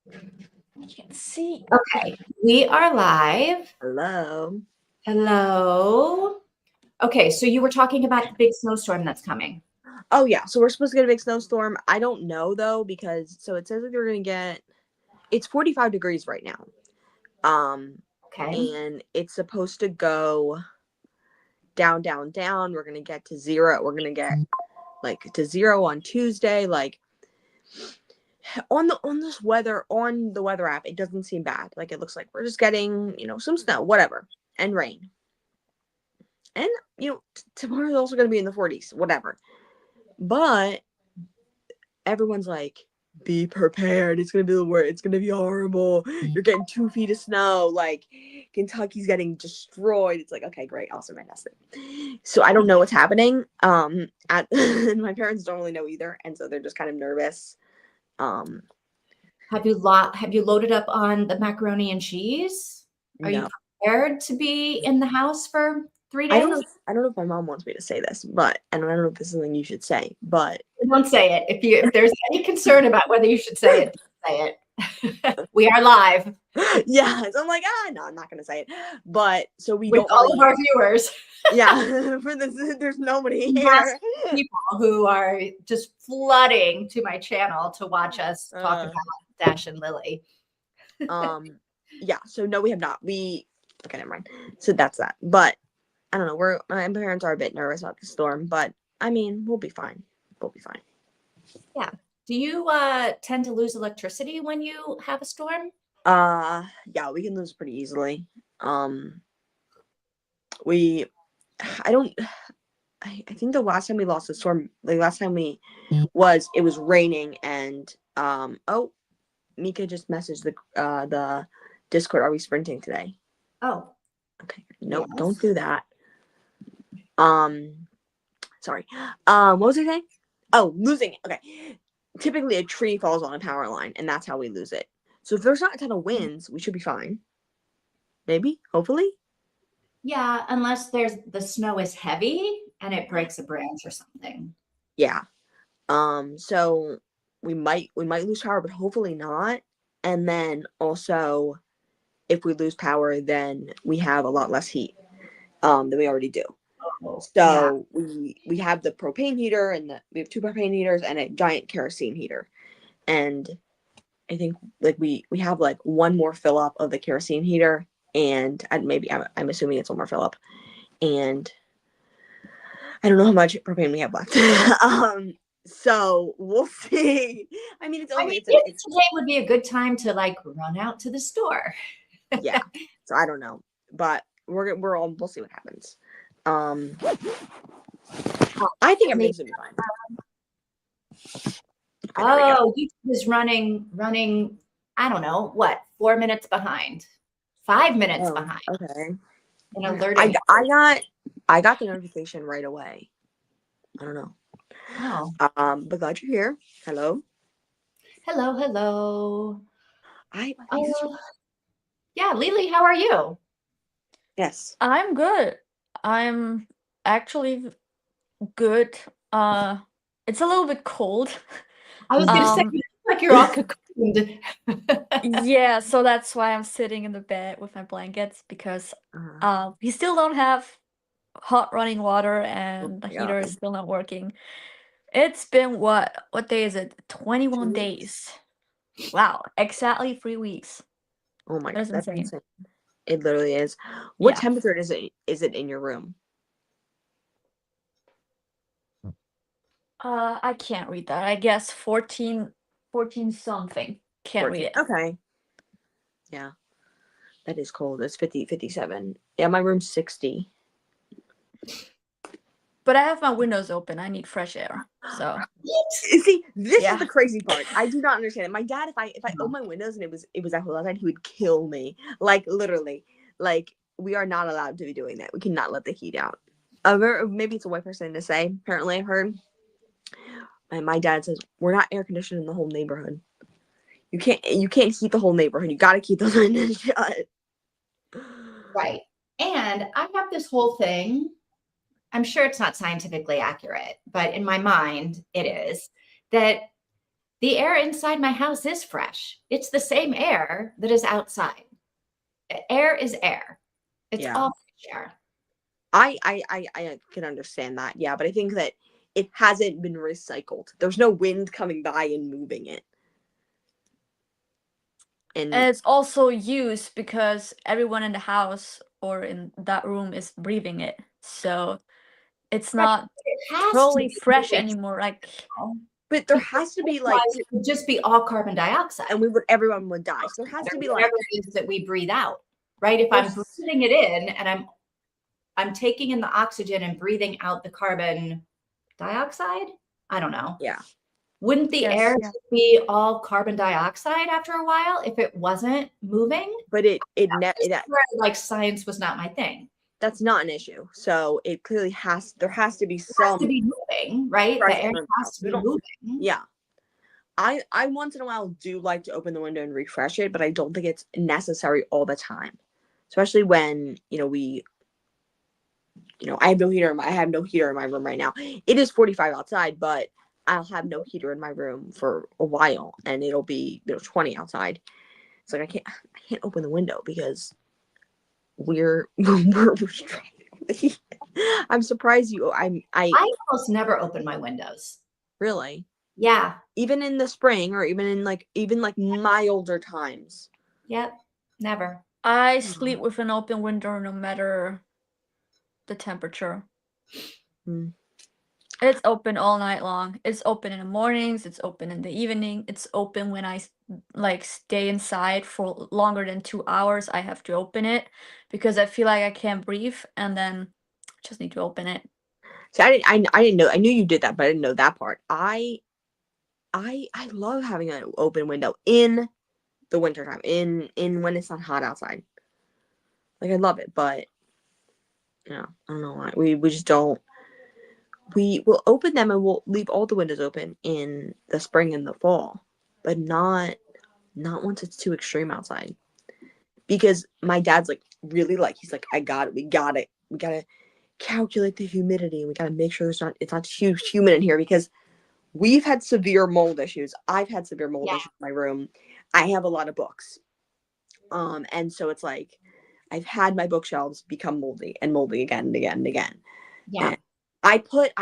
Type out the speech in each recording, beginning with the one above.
I can't see. Okay, we are live. Hello. Hello. Okay, so you were talking about the big snowstorm that's coming. Oh yeah, so we're supposed to get a big snowstorm. I don't know though because so it says that we're gonna get. It's 45 degrees right now. Okay. And it's supposed to go down, down, down. We're gonna get to zero. We're gonna get like to zero on Tuesday. Like on the weather app, it doesn't seem bad. Like it looks like we're just getting some snow, whatever, and rain. And tomorrow's also gonna be in the 40s, whatever. But everyone's like, be prepared. It's gonna be the worst. It's gonna be horrible. You're getting 2 feet of snow. Like Kentucky's getting destroyed. It's like, okay, great. Also fantastic. So I don't know what's happening. My parents don't really know either, and so they're just kind of nervous. Have you loaded up on the macaroni and cheese? Are you No, prepared to be in the house for 3 I don't know. days? I don't know if my mom wants me to say this, but and I don't know if this is something you should say, but Don't say it. If there's any concern about whether you should say it, say it. We are live yeah. So I'm like, no, I'm not gonna say it. But so we with don't all really. of our viewers. Yeah, for this, there's nobody Yes, here. people who are just flooding to my channel to watch us talk about Dash and Lily. Yeah, so no, we have not. Okay, never mind. So that's that. But I don't know. My parents are a bit nervous about the storm, but I mean, we'll be fine. We'll be fine. Yeah. Do you tend to lose electricity when you have a storm? Yeah, we can lose pretty easily. We, I don't. I think the last time we lost a storm, the last time it was raining and oh, Mika just messaged the Discord. Are we sprinting today? Oh. Okay. Nope, Yes. don't do that. Sorry. What was I saying? Oh, losing it. Okay. Typically a tree falls on a power line and that's how we lose it. So if there's not a ton of winds, we should be fine. Maybe, hopefully. Yeah, unless the snow is heavy and it breaks a branch or something. Yeah. So we might lose power, but hopefully not. And then also if we lose power, then we have a lot less heat than we already do. So yeah. we have the propane heater and we have 2 propane heaters and a giant kerosene heater. And I think like we have like one more fill up of the kerosene heater and maybe I'm assuming it's one more fill up. And I don't know how much propane we have left. So we'll see. I mean, Today would be a good time to like run out to the store. Yeah. So I don't know, but we'll see what happens. I think everything's gonna be fine. Okay, YouTube is running. I don't know what, 4 minutes behind, 5 minutes behind. Okay. An alerting. I got the notification right away. I don't know. Oh. But glad you're here. Hello. Hello. Yeah, Lily, how are you? Yes. I'm good. I'm actually good. It's a little bit cold. I was gonna say, you look like you're all cocooned. Yeah, so that's why I'm sitting in the bed with my blankets because we still don't have hot running water and the heater is still not working. It's been what day is it? 21 days. Wow, exactly 3 weeks. Oh my god, that's insane. It literally is. What temperature is it in your room? I can't read that. I guess 14 something. Can't read it. Okay. Yeah. That is cold. It's 57. Yeah, my room's 60. But I have my windows open. I need fresh air. So see, this is the crazy part. I do not understand it. My dad, if I opened my windows and it was that outside, he would kill me. Like literally. Like we are not allowed to be doing that. We cannot let the heat out. Maybe it's a white person to say. Apparently, I've heard. And my dad says we're not air conditioning the whole neighborhood. You can't heat the whole neighborhood. You got to keep the windows shut. Right. And I have this whole thing. I'm sure it's not scientifically accurate, but in my mind, it is that The air inside my house is fresh. It's the same air that is outside. Air is air. It's all fresh air. I can understand that. Yeah, but I think that it hasn't been recycled. There's no wind coming by and moving it. And it's also used because everyone in the house or in that room is breathing it. So it's not totally fresh anymore. Like, but there has to be like it would just be all carbon dioxide, and everyone would die. So there has to be like whatever it is that we breathe out, right? If I'm breathing it in and I'm taking in the oxygen and breathing out the carbon dioxide, I don't know. Yeah. Wouldn't the air be all carbon dioxide after a while if it wasn't moving? But like science was not my thing. That's not an issue. So it clearly there has to be some to be moving, right? The air has to be moving. Yeah. I once in a while do like to open the window and refresh it, but I don't think it's necessary all the time. Especially when, I have no heater I have no heater in my room right now. It is 45 outside, but I'll have no heater in my room for a while and it'll be 20 outside. It's like I can't open the window because we're restricted. I'm surprised I almost never open my windows. Really? Yeah. Even in the spring or even in like milder times. Yep. Never. I sleep with an open window no matter the temperature. It's open all night long. It's open in the mornings. It's open in the evening. It's open when I stay inside for longer than 2 hours. I have to open it because I feel like I can't breathe, and then just need to open it. So I didn't know. I knew you did that, but I didn't know that part. I love having an open window in the wintertime, in when it's not hot outside. Like I love it, but I don't know why we just don't. We will open them and we'll leave all the windows open in the spring and the fall, but not once it's too extreme outside. Because my dad's he's like, I got it. We gotta calculate the humidity. We gotta make sure it's not too humid in here because we've had severe mold issues. I've had severe mold issues in my room. I have a lot of books. And so it's like I've had my bookshelves become moldy again and again and again. Yeah. And I put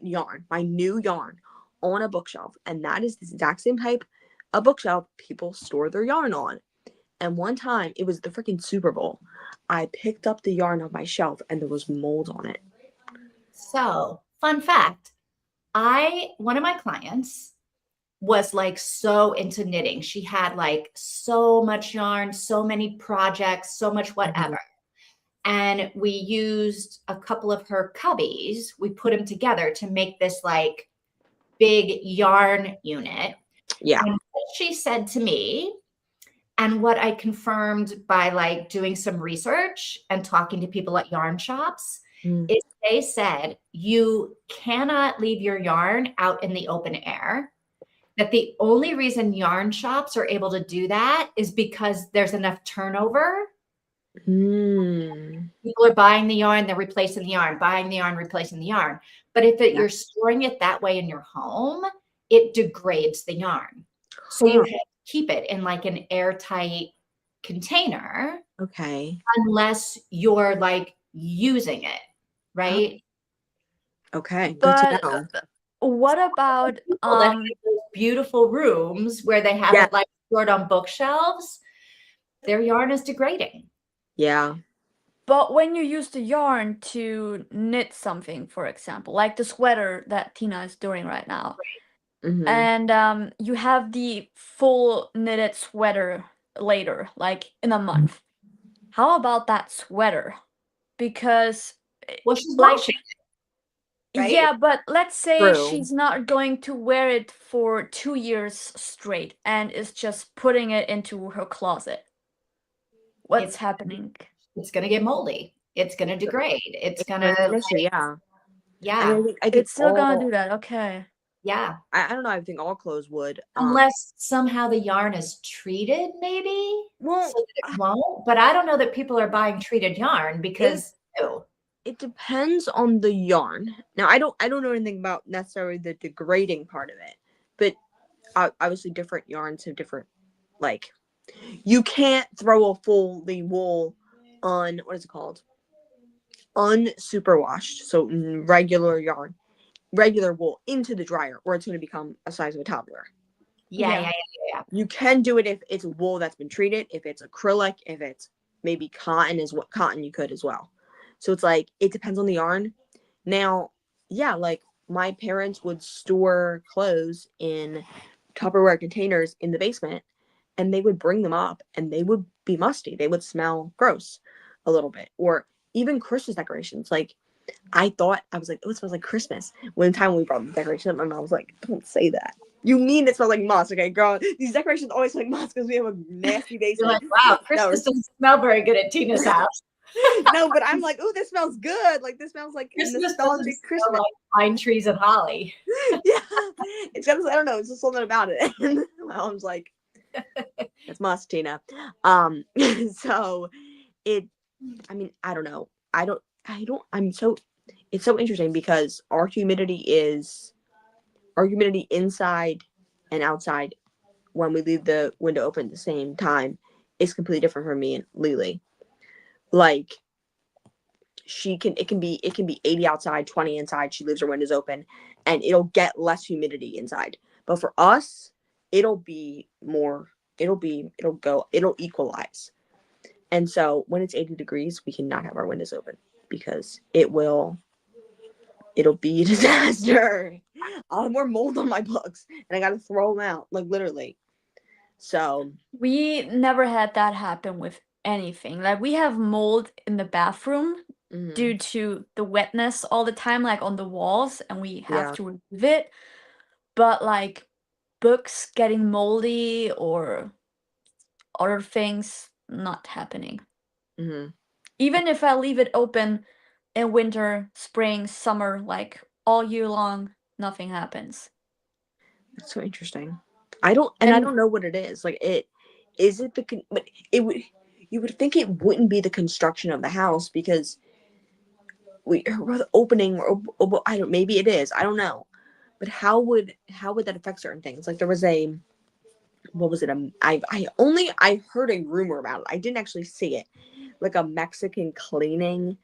yarn, my new yarn, on a bookshelf, and that is the exact same type of bookshelf people store their yarn on. And one time, it was the freaking Super Bowl. I picked up the yarn on my shelf, and there was mold on it. So, fun fact, one of my clients was so into knitting. She had so much yarn, so many projects, so much whatever. And we used a couple of her cubbies. We put them together to make this big yarn unit. Yeah. And what she said to me, and what I confirmed by doing some research and talking to people at yarn shops, is they said you cannot leave your yarn out in the open air. That the only reason yarn shops are able to do that is because there's enough turnover. People are buying the yarn, they're replacing the yarn, buying the yarn, replacing the yarn. But if you're storing it that way in your home, it degrades the yarn. So you have to keep it in an airtight container. Okay. Unless you're using it, right? Okay. Good But to know. what about beautiful rooms where they have it stored on bookshelves? Their yarn is degrading. Yeah. But when you use the yarn to knit something, for example, like the sweater that Tina is doing right now, and you have the full knitted sweater later, in a month. How about that sweater? Because she's washing it, right? Yeah, but let's say she's not going to wear it for 2 years straight and is just putting it into her closet. What's happening? It's going to get moldy. It's going to degrade. It's going to I think it's still going to do that. Okay. Yeah. I don't know. I think all clothes would. Unless somehow the yarn is treated, maybe. Well, so that it won't. But I don't know that people are buying treated yarn because it depends on the yarn. Now, I don't know anything about necessarily the degrading part of it, but obviously different yarns have different, like, you can't throw a fully wool on, what is it called? Unsuperwashed, so regular wool into the dryer, or it's going to become a size of a toddler. Yeah. You can do it if it's wool that's been treated, if it's acrylic, if it's maybe cotton, is what cotton you could as well. So it's like, it depends on the yarn. Now, yeah, like my parents would store clothes in Tupperware containers in the basement, and they would bring them up and they would be musty. They would smell gross a little bit. Or even Christmas decorations. Like, I was like, oh, it smells like Christmas. One time we brought the decoration up, my mom was like, don't say that. You mean it smells like musk, okay, girl? These decorations always smell like musk because we have a nasty basement. You're like, wow, Christmas doesn't smell very good at Tina's house. No, but I'm like, oh, this smells good. Like, this smells like nostalgic Christmas. Like pine trees and holly. Yeah, it's got, I don't know, it's just something about it. And my mom's like, it's musk, Tina. So I mean, I don't know. It's so interesting because our humidity inside and outside when we leave the window open at the same time is completely different from me and Lily. Like, it can be 80 outside, 20 inside. She leaves her windows open and it'll get less humidity inside. But for us, it'll equalize. And so when it's 80 degrees, we cannot have our windows open because it'll be a disaster. I'll have more mold on my books and I got to throw them out, like, literally. So we never had that happen with anything. Like, we have mold in the bathroom due to the wetness all the time, like on the walls, and we have to remove it. But like books getting moldy or other things, not happening. Even if I leave it open in winter, spring, summer, like all year long, nothing happens. That's so interesting. I don't know what it is. Like, but you would think it wouldn't be the construction of the house because we're opening, or maybe it is. I don't know. But how would that affect certain things? Like, there was what was it? I heard a rumor about it. I didn't actually see it. Like a Mexican cleaning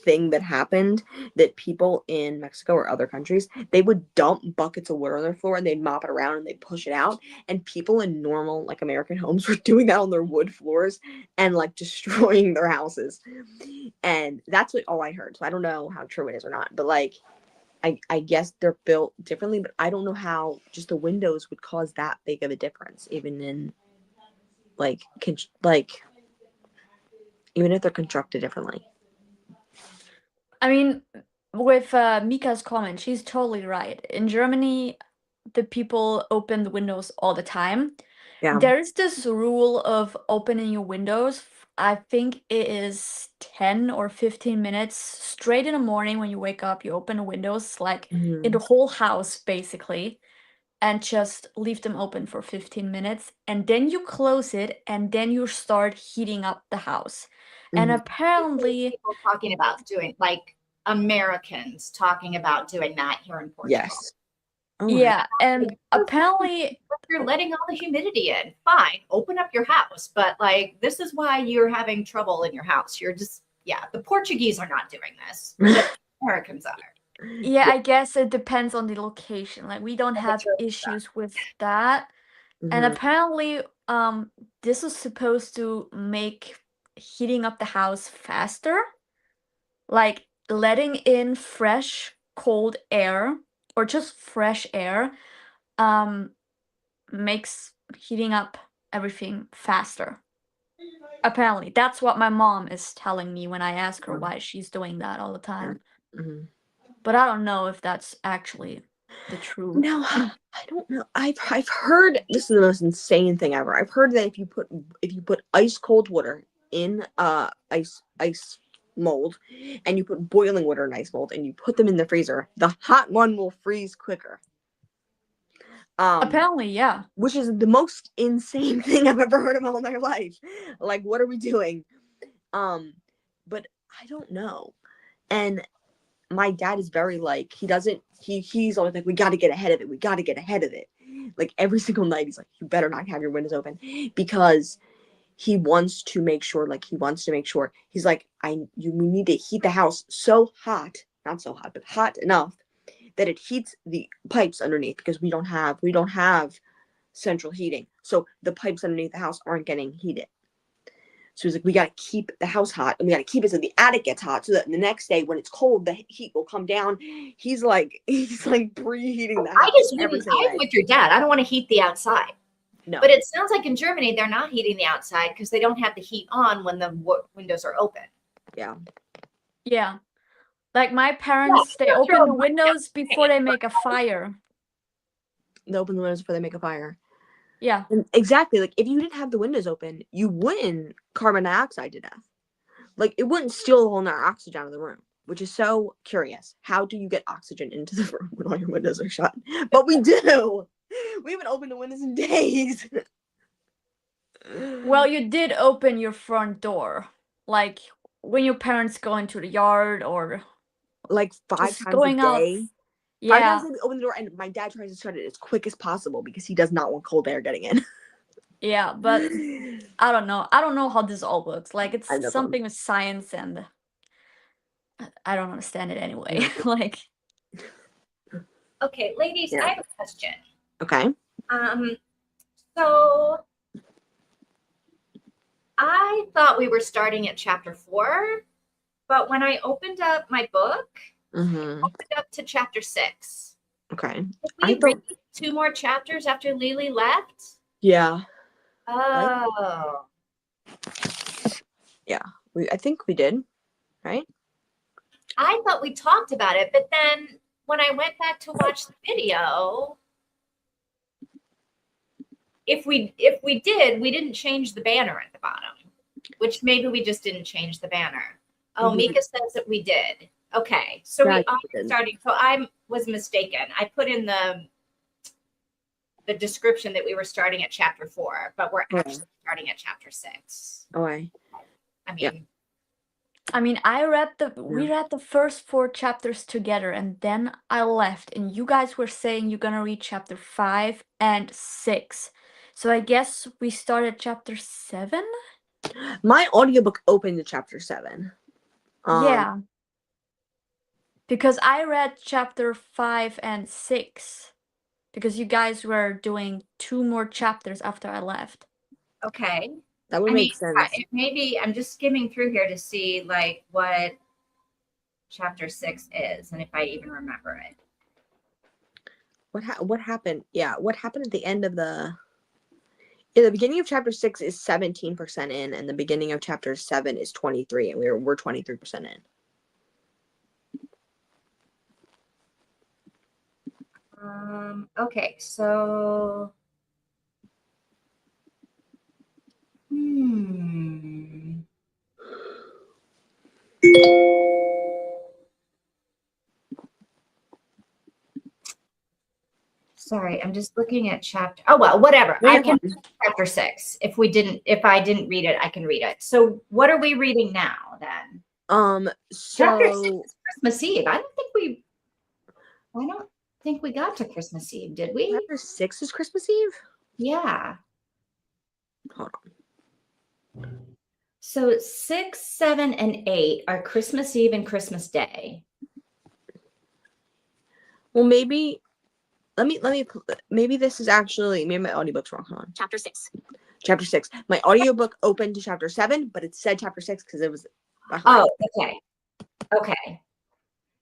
thing that happened, that people in Mexico or other countries, they would dump buckets of water on their floor and they'd mop it around and they'd push it out, and people in normal, like, American homes were doing that on their wood floors and like destroying their houses. And that's all I heard. So I don't know how true it is or not, but like, I guess they're built differently, but I don't know how just the windows would cause that big of a difference, even in even if they're constructed differently. I mean, with Mika's comment, she's totally right. In Germany, the people open the windows all the time. Yeah. There's this rule of opening your windows. I think it is 10 or 15 minutes straight in the morning when you wake up. You open the windows, like in the whole house, basically, and just leave them open for 15 minutes. And then you close it, and then you start heating up the house. And apparently, people talking about doing, like, Americans talking about doing that here in Portugal. Yes. Oh, yeah, and apparently you're letting all the humidity in. Fine, open up your house, but like, this is why you're having trouble in your house. You're just, the Portuguese are not doing this. The Americans are. Yeah, I guess it depends on the location. Like, we don't have issues with that. And apparently, this is supposed to make heating up the house faster. Like, letting in fresh, cold air, or just fresh air, makes heating up everything faster. Apparently, that's what my mom is telling me when I ask her why she's doing that all the time. But I don't know if that's actually the truth. No, I don't know. I've heard, this is the most insane thing ever. I've heard that if you put ice cold water in ice mold, and you put boiling water in ice mold, and you put them in the freezer, the hot one will freeze quicker. Apparently, yeah. Which is the most insane thing I've ever heard in my whole entire life. Like, what are we doing? But I don't know. And my dad is very like, he's always like, we got to get ahead of it. We got to get ahead of it. like every single night he's like, you better not have your windows open, because he wants to make sure, he's like, we need to heat the house so hot, not so hot, but hot enough that it heats the pipes underneath, because we don't have central heating. So the pipes underneath the house aren't getting heated. So he's like, we got to keep the house hot, and we got to keep it so the attic gets hot, so that the next day when it's cold, the heat will come down. He's like preheating the house I'm with your dad. I don't want to heat the outside. No. But it sounds like in Germany, they're not heating the outside because they don't have the heat on when the windows are open. Yeah. Yeah. Like my parents, they open the windows before they make a fire. They open the windows before they make a fire. Yeah. And exactly. Like, if you didn't have the windows open, you wouldn't carbon dioxide to death. Like, it wouldn't steal the whole entire oxygen out of the room, which is so curious. How do you get oxygen into the room when all your windows are shut? But we do. We haven't opened the windows in days. Well, you did open your front door. Like, when your parents go into the yard or like 5 just times going a out. day. Yeah. 5 times a day we open the door, and my dad tries to shut it as quick as possible because he does not want cold air getting in. Yeah, but I don't know. I don't know how this all works. Like, it's I know something with science, and I don't understand it anyway. Yeah. Like, Okay, ladies, Yeah. I have a question. Okay. So I thought we were starting at chapter 4, but when I opened up my book, I opened up to chapter 6. Okay. Did we read 2 more chapters after Lily left? Yeah. Oh. Yeah. I think we did, right? I thought we talked about it, but then when I went back to watch the video, if we did, we didn't change the banner at the bottom, which maybe we just didn't change the banner. Oh, Mika says that we did. Okay, so we are starting. So I was mistaken. I put in the description that we were starting at chapter 4, but we're actually starting at chapter 6. Oh, I mean, we read the first 4 chapters together, and then I left, and you guys were saying you're gonna read chapter 5 and 6. So I guess we started chapter 7? My audiobook opened to chapter 7. Yeah. Because I read chapter 5 and 6. Because you guys were doing 2 more chapters after I left. Okay. That would make sense. Maybe I'm just skimming through here to see like what chapter 6 is and if I even remember it. What happened? Yeah, what happened at the end of the beginning of chapter 6 is 17% in, and the beginning of chapter 7 is 23, and we're 23% in. Okay, so sorry, I'm just looking at chapter. Oh well, whatever. I can read chapter 6. If I didn't read it, I can read it. So what are we reading now then? Chapter 6 is Christmas Eve. I don't think we got to Christmas Eve, did we? Chapter 6 is Christmas Eve? Yeah. Hold on. So 6, 7, and 8 are Christmas Eve and Christmas Day. Well, maybe this is actually, maybe my audiobook's wrong. Hold on. Chapter 6. Chapter 6. My audiobook opened to chapter 7, but it said chapter 6 because it was Oh, behind. okay. Okay.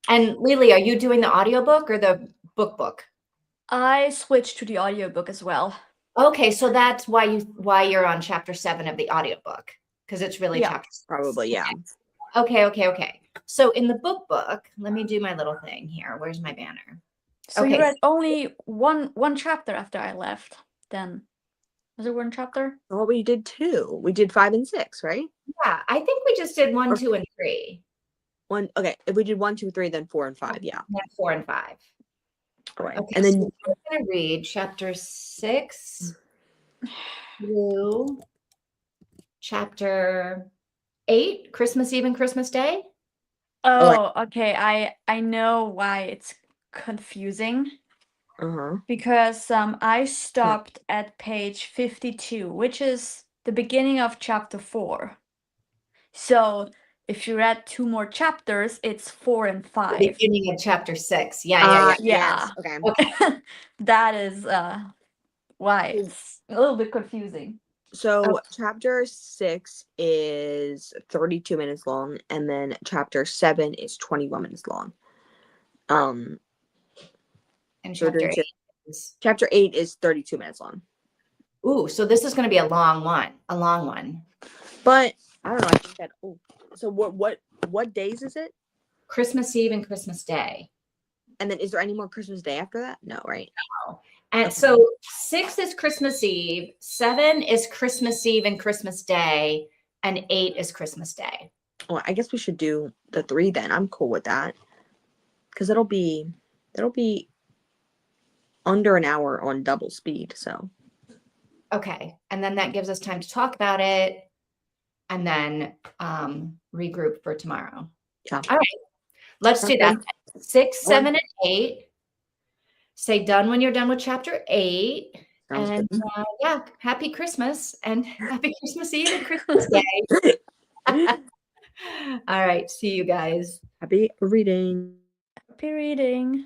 And Lily, are you doing the audiobook or the book? I switched to the audiobook as well. Okay, so that's why you're on chapter 7 of the audiobook, because it's really chapter 6. Probably, yeah. Okay. So in the book, let me do my little thing here. Where's my banner? So you read only one chapter after I left, then. Was it 1 chapter? Well, we did 2. We did 5 and 6, right? Yeah, I think we just did 1, 2, and 3. Okay, if we did 1, 2, 3, then 4 and 5, yeah. Then 4 and 5. All right. Okay, And then so I'm going to read chapter 6 through chapter 8, Christmas Eve and Christmas Day. Oh, okay. I know why it's confusing. Uh-huh. because I stopped at page 52, which is the beginning of chapter 4. So if you read 2 more chapters, it's 4 and The 5. beginning of chapter 6. Yeah. Yes. Okay. Okay. That is why it's a little bit confusing. So chapter 6 is 32 minutes long, and then chapter 7 is 21 minutes long. And So chapter 8 is. Chapter 8 is 32 minutes long. Ooh, so this is going to be a long one. A long one. But I don't know. I think that. Oh, so what days is it? Christmas Eve and Christmas Day. And then is there any more Christmas Day after that? No, right? No. And Okay. so 6 is Christmas Eve, 7 is Christmas Eve and Christmas Day, and 8 is Christmas Day. Well, I guess we should do the 3 then. I'm cool with that. Because it'll be under an hour on double speed. So Okay. And then that gives us time to talk about it and then regroup for tomorrow. yeah. All right. Let's do that. 6, 7, and 8. Say done when you're done with chapter 8. Sounds and good. Yeah, happy Christmas and happy Christmas Eve and Christmas Day. All right. See you guys. Happy reading. Happy reading.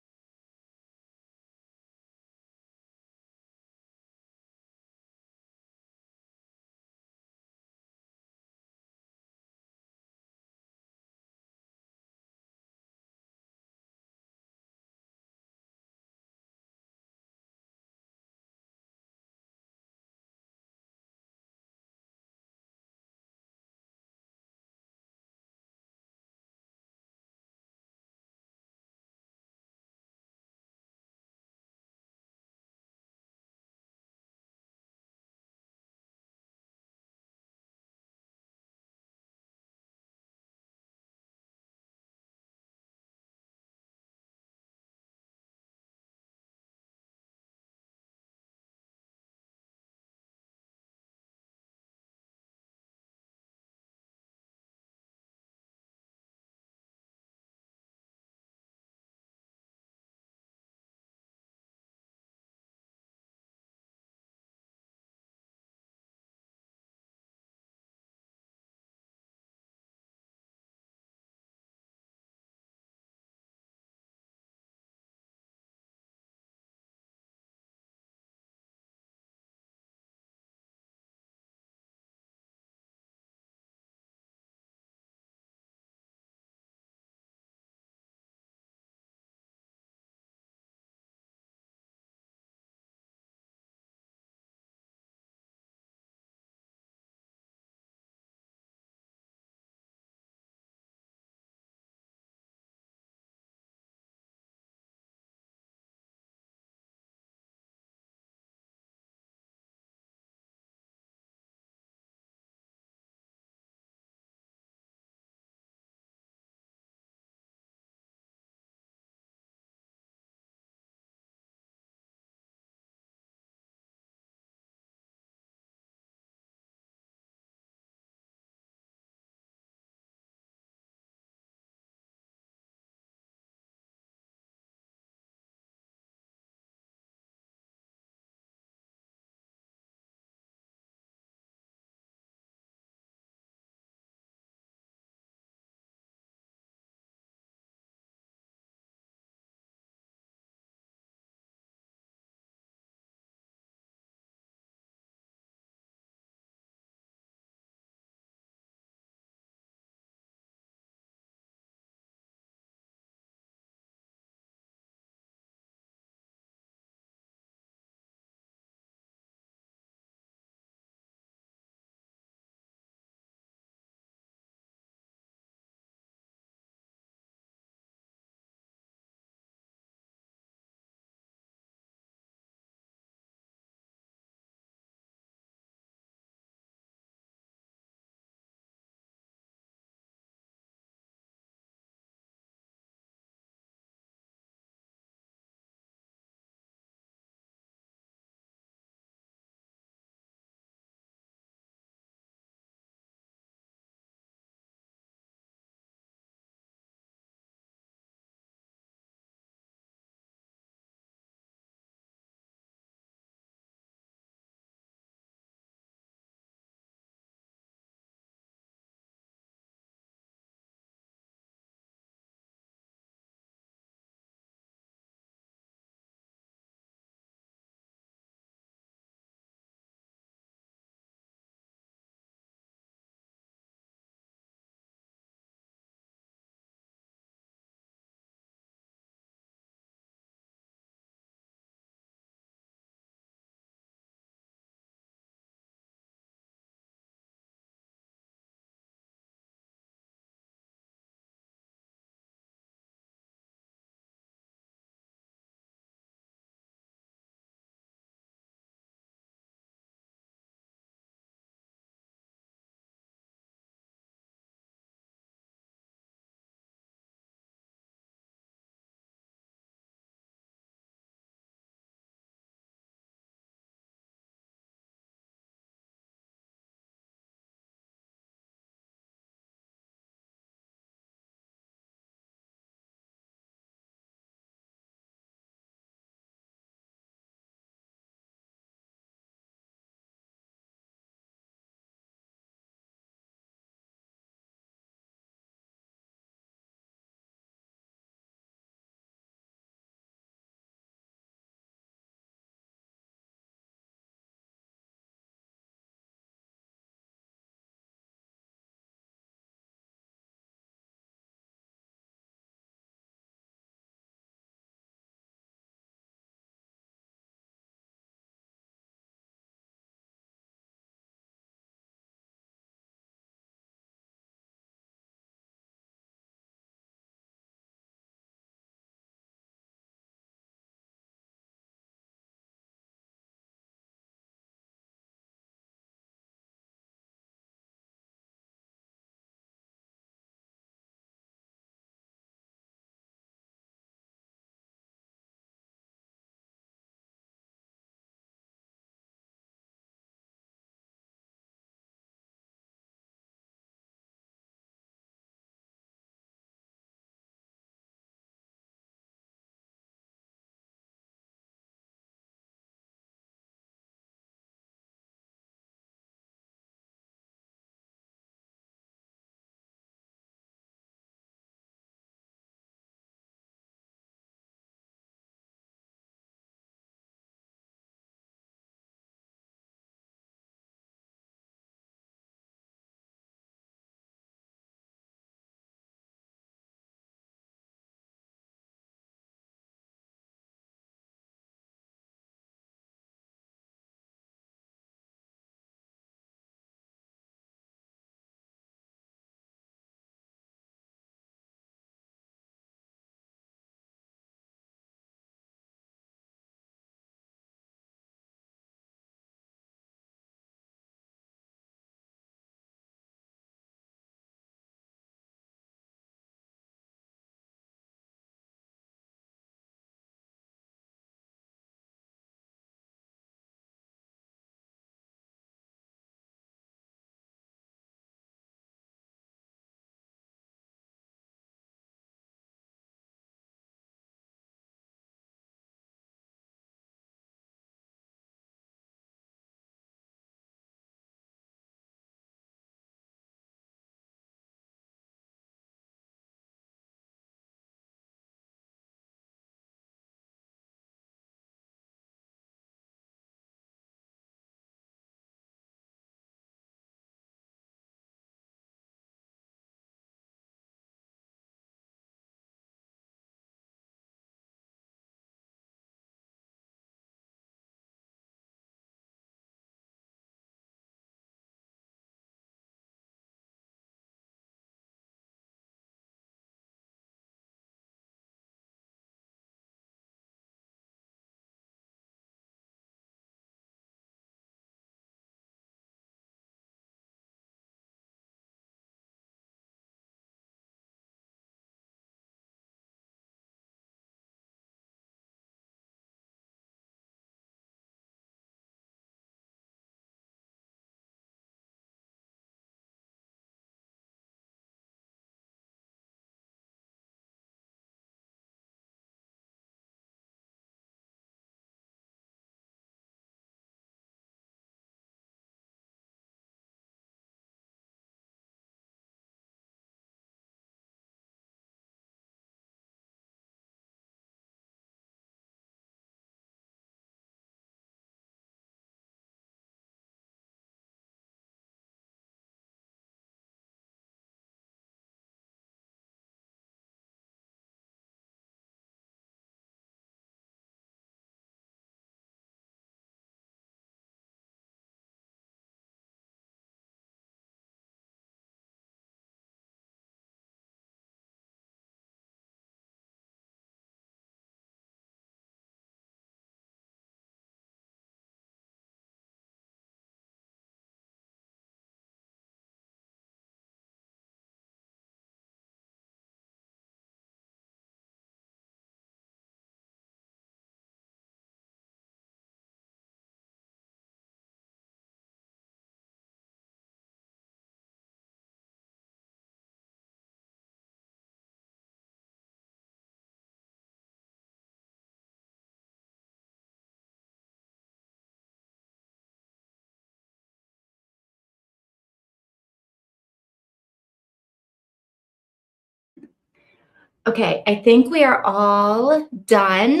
Okay, I think we are all done.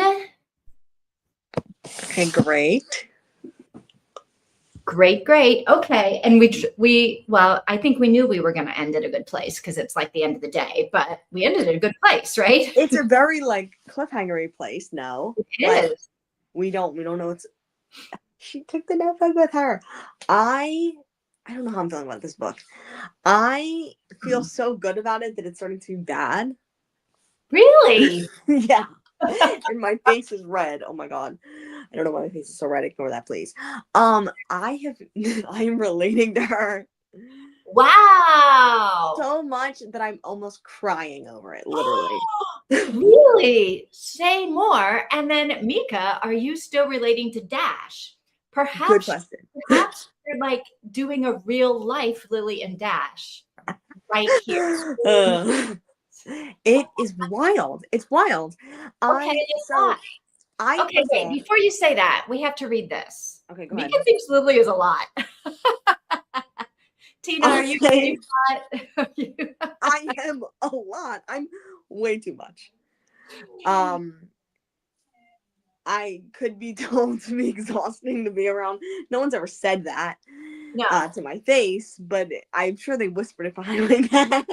Okay, great. Great. Okay, and well, I think we knew we were going to end at a good place because it's like the end of the day, but we ended at a good place, right? It's a very like cliffhangery place. No, It like is. we don't know. It's she took the notebook with her. I don't know how I'm feeling about this book. I feel so good about it that it's starting to be bad. Really? Yeah. And my face is red. Oh my god. I don't know why my face is so red. Ignore that, please. I am relating to her Wow. so much that I'm almost crying over it, literally. Really? Say more. And then Mika, are you still relating to Dash? Good Perhaps question. you're like doing a real life Lily and Dash right here. It is wild. It's wild. Okay, okay, First of wait, all, before you say that, we have to read this. okay, go ahead. Mika thinks Lily is a lot. Tina, I'll are you say a lot? I am a lot. I'm way too much. I could be told to be exhausting to be around. No one's ever said that No. to my face, but I'm sure they whispered it behind my back.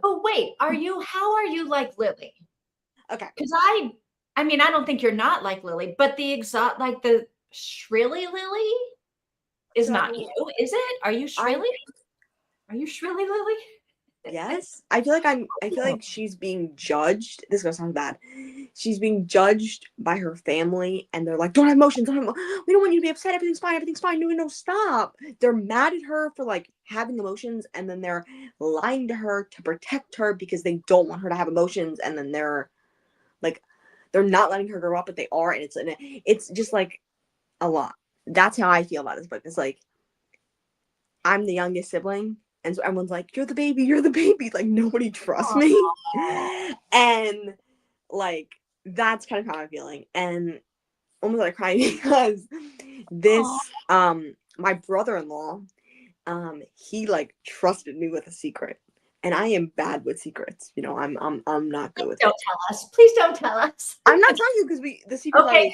Oh, wait, how are you like Lily? Okay. Because I mean, I don't think you're not like Lily, but like the shrilly Lily is not you, is it? Are you shrilly? Are you shrilly Lily? Yes. I feel like she's being judged. This is gonna sound bad. She's being judged by her family, and they're like, don't have emotions, we don't want you to be upset, everything's fine. No, stop. They're mad at her for like having emotions, and then they're lying to her to protect her because they don't want her to have emotions, and then they're not letting her grow up, but they are, and it's just like a lot. That's how I feel about this book. It's like I'm the youngest sibling, and so everyone's like, you're the baby. Like nobody trusts me. And like that's kind of how I'm feeling. And almost like crying because this my brother-in-law, he like trusted me with a secret. And I am bad with secrets. You know, I'm not good with Don't it. tell us. Please don't tell us. I'm not telling you because the secret's Okay,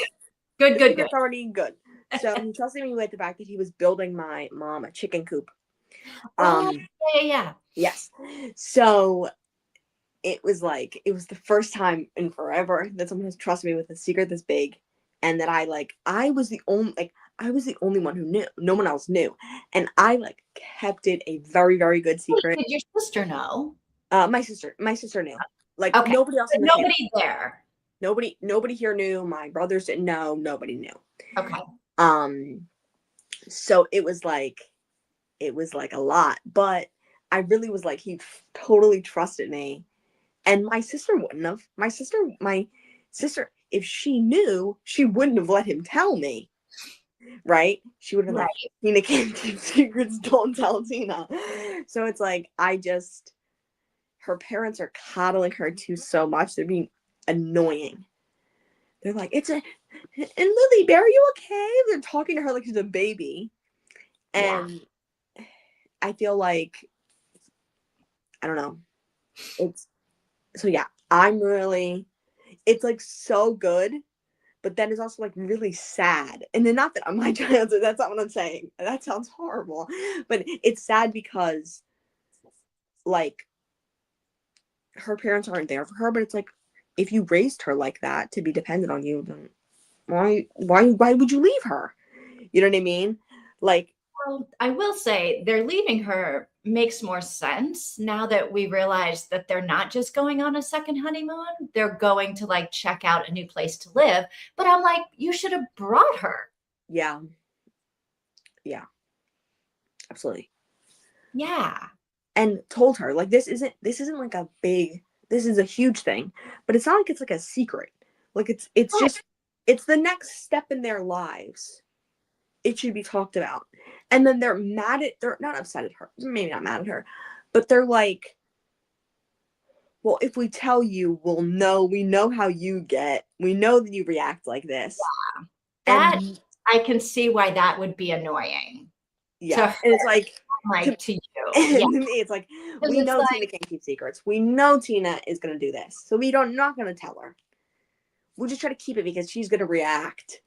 already good. It's already good. So he trusted me with the fact that he was building my mom a chicken coop. Yeah. Yes. So it was the first time in forever that someone has trusted me with a secret this big, and that I was the only one who knew. No one else knew, and I kept it a very, very good secret. Did your sister know? My sister knew. Okay. Nobody else in the family. Nobody there. Nobody here knew. My brothers didn't know. Nobody knew. Okay. So it was a lot, but I really was he totally trusted me. And my sister wouldn't have. My sister, if she knew, she wouldn't have let him tell me. Right? She would have been like, Tina can't keep secrets, don't tell Tina. So it's her parents are coddling her too so much. They're being annoying. They're like, and Lily Bear, are you okay? They're talking to her like she's a baby. And I feel like, I don't know. It's so good, but then it's also really sad. And then not that I'm my child, that's not what I'm saying. That sounds horrible. But it's sad because her parents aren't there for her, but it's if you raised her like that to be dependent on you, then why would you leave her? You know what I mean? Well, I will say they're leaving her makes more sense now that we realize that they're not just going on a second honeymoon. They're going to check out a new place to live. But I'm like, you should have brought her. Yeah. Absolutely. Yeah. And told her this isn't this is a huge thing, but it's not it's a secret. It's just it's the next step in their lives. It should be talked about. And then they're not upset at her, maybe not mad at her, but they're like, well, if we tell you, we know how you get, we know that you react like this. Yeah. I can see why that would be annoying. Yeah. And it's like to you. And Yeah. to me, it's like, 'Cause we it's know Tina can't keep secrets. We know Tina is going to do this. So we don't not going to tell her. We'll just try to keep it because she's going to react.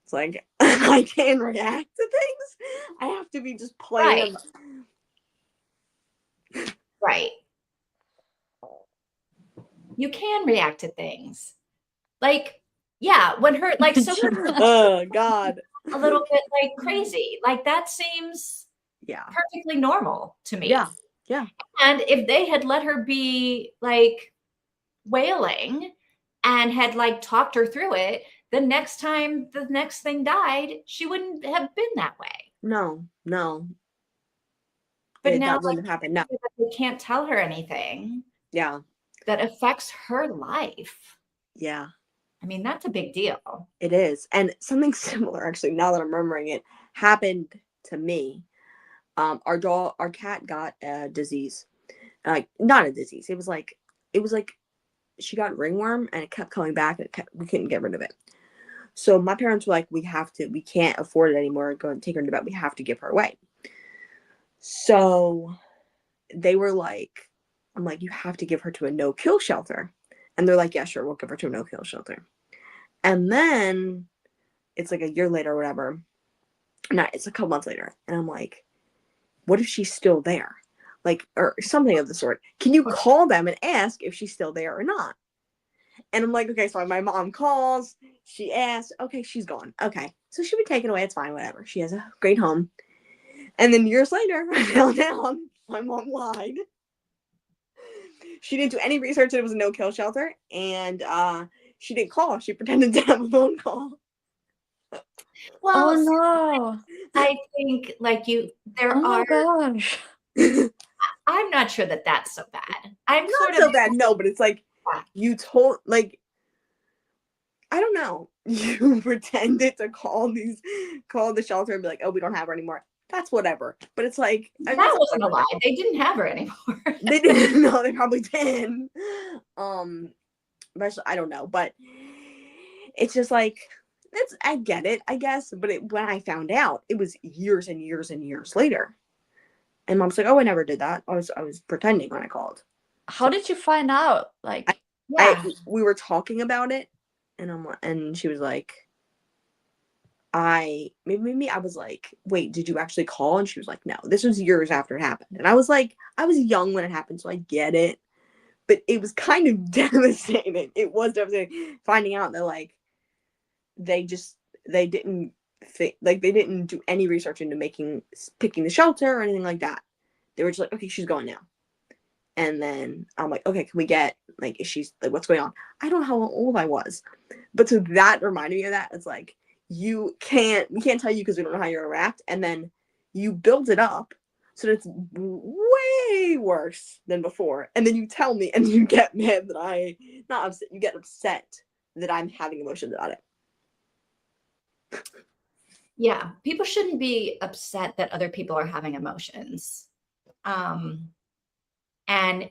It's like, I can react to things. I have to be just playing. Right. You can react to things. Like, yeah, when her, like, so Oh, God. a little bit like crazy. Like, that seems perfectly normal to me. Yeah. Yeah. And if they had let her be like wailing and had like talked her through it, the next time the next thing died, she wouldn't have been that way. No. But now that wouldn't have happened. No. they can't tell her anything. Yeah. That affects her life. Yeah. I mean, that's a big deal. It is. And something similar, actually, now that I'm remembering it, happened to me. Our cat got a disease. Like, not a disease. It was like she got ringworm and it kept coming back and we couldn't get rid of it. So my parents were like, we can't afford it anymore. Go and take her to the vet. We have to give her away. So they were like, I'm like, you have to give her to a no-kill shelter. And they're like, yeah, sure, we'll give her to a no-kill shelter. And then it's like a year later or whatever. No, it's a couple months later. And I'm like, what if she's still there? Like, or something of the sort. Can you call them and ask if she's still there or not? And I'm like, okay, so my mom calls. She asks, okay, she's gone. Okay, so she'll be taken away. It's fine, whatever. She has a great home. And then years later, I found out my mom lied. She didn't do any research that it was a no-kill shelter. And she didn't call. She pretended to have a phone call. Well, Oh no. I think like there Oh my are. gosh. I'm not sure that that's so bad. I'm Not sort so of bad, no, but it's like you told, like, I don't know. You pretended to call the shelter and be like, oh, we don't have her anymore. That's whatever. But it's like, that wasn't a lie. They didn't have her anymore. They didn't know. They probably did. But I don't know. But it's just like, I get it, I guess. But when I found out, it was years and years and years later. And Mom's like, oh, I never did that. I was pretending when I called. How did you find out? Like, we were talking about it, and she was like, maybe I was like, wait, did you actually call? And she was like, no. This was years after it happened. And I was like, I was young when it happened, so I get it. But it was kind of devastating. It was devastating finding out that like they didn't think, like, they didn't do any research into picking the shelter or anything like that. They were just like, okay, she's going now. And then I'm like, okay, can we get, like, is she's, like, what's going on? I don't know how old I was. But so that reminded me of that. It's like, we can't tell you because we don't know how you're gonna react. And then you build it up so that it's way worse than before. And then you tell me and you get mad that not upset, you get upset that I'm having emotions about it. Yeah, people shouldn't be upset that other people are having emotions. And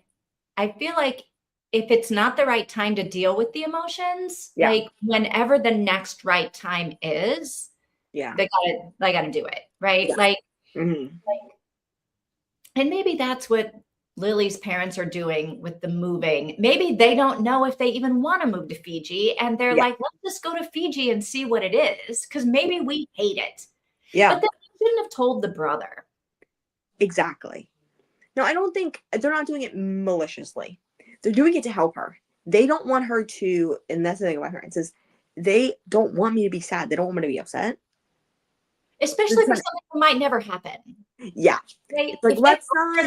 I feel like if it's not the right time to deal with the emotions, like whenever the next right time is, they gotta do it, right? Yeah. Like, and maybe that's what Lily's parents are doing with the moving. Maybe they don't know if they even want to move to Fiji, and they're like, let's just go to Fiji and see what it is, because maybe we hate it. Yeah. But then they shouldn't have told the brother. Exactly. No, I don't think they're not doing it maliciously. They're doing it to help her. They don't want her to, and that's the thing about parents, is they don't want me to be sad. They don't want me to be upset. Especially for something that might never happen. Yeah. Right? Like, if let's not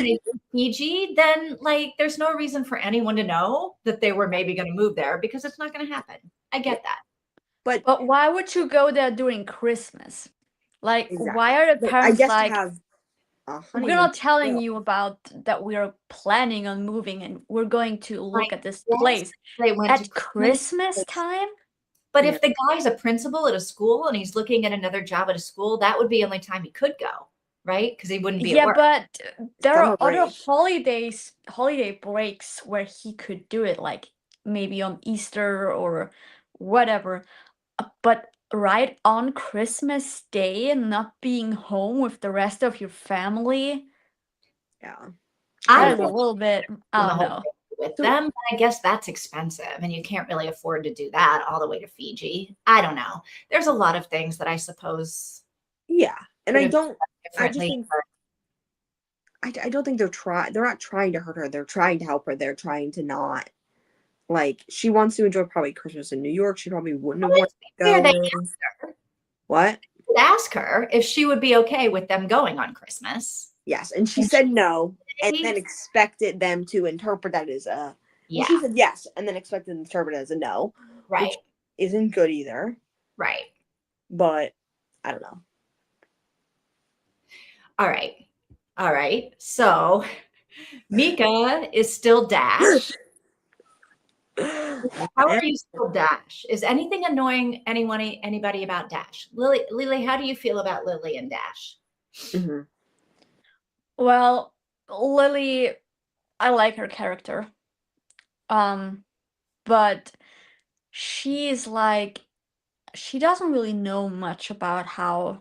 Fiji, then like there's no reason for anyone to know that they were maybe going to move there because it's not going to happen. I get that. But why would you go there during Christmas? Like, why are the parents like, we're not telling you about that we're planning on moving and we're going to look at this place at Christmas time? But if the guy's a principal at a school and he's looking at another job at a school, that would be the only time he could go, right? Because he wouldn't be at work. But there are other holiday breaks where he could do it, like maybe on Easter or whatever. But right on Christmas Day and not being home with the rest of your family. Yeah. I That is a would little bit, I the don't whole know. thing with So- them, but I guess that's expensive and you can't really afford to do that all the way to Fiji. I don't know. There's a lot of things that I suppose Yeah. And could I have don't, I just differently. think, I don't think they're not trying to hurt her. They're trying to help her. They're trying to not, like, she wants to enjoy probably Christmas in New York. She probably wouldn't have Well, wanted to to be fair, they go. asked her. What? Could ask her if she would be okay with them going on Christmas. Yes. And she And said no, and she- then expected them to interpret that as a, well, Yeah, she said yes, and then expected them to interpret it as a no, right, which isn't good either. right. But I don't know. All right. All right. So Mika is still Dash. How are you still Dash? Is anything annoying anybody about Dash? Lily, how do you feel about Lily and Dash? Mm-hmm. Well, Lily, I like her character. But she's like, she doesn't really know much about how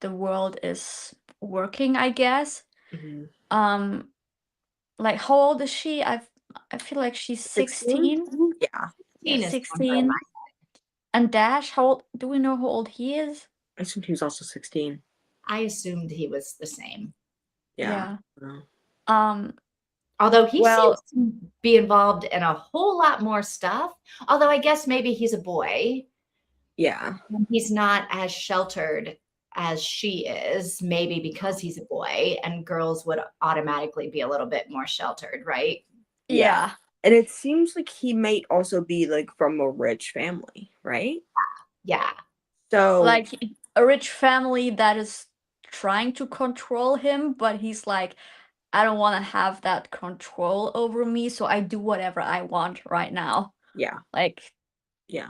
the world is working, I guess. Mm-hmm. Um, like how old is she? I feel like she's 16. Yeah. Yeah, Teen is number in 16. And Dash, how old, do we know how old he is? I assumed he was also 16. I assumed he was the same. Yeah. Um, Although he well, seems to be involved in a whole lot more stuff. Although I guess maybe he's a boy. Yeah. And he's not as sheltered as she is, maybe because he's a boy, and girls would automatically be a little bit more sheltered, right? yeah. And it seems like he might also be like from a rich family, right? Yeah. So Like a rich family that is trying to control him, but he's like, I don't want to have that control over me, so I do whatever I want right now. yeah. Like, Yeah.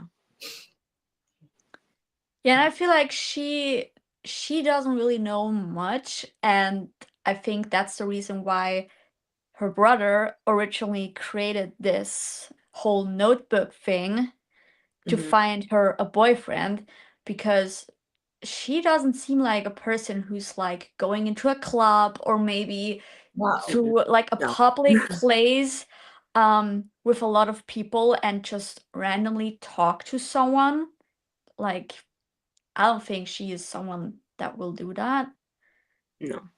yeah, and I feel like she doesn't really know much, and I think that's the reason why her brother originally created this whole notebook thing to Mhm. find her a boyfriend, because she doesn't seem like a person who's like going into a club or maybe No. to like a No. public place with a lot of people and just randomly talk to someone. Like, I don't think she is someone that will do that. No.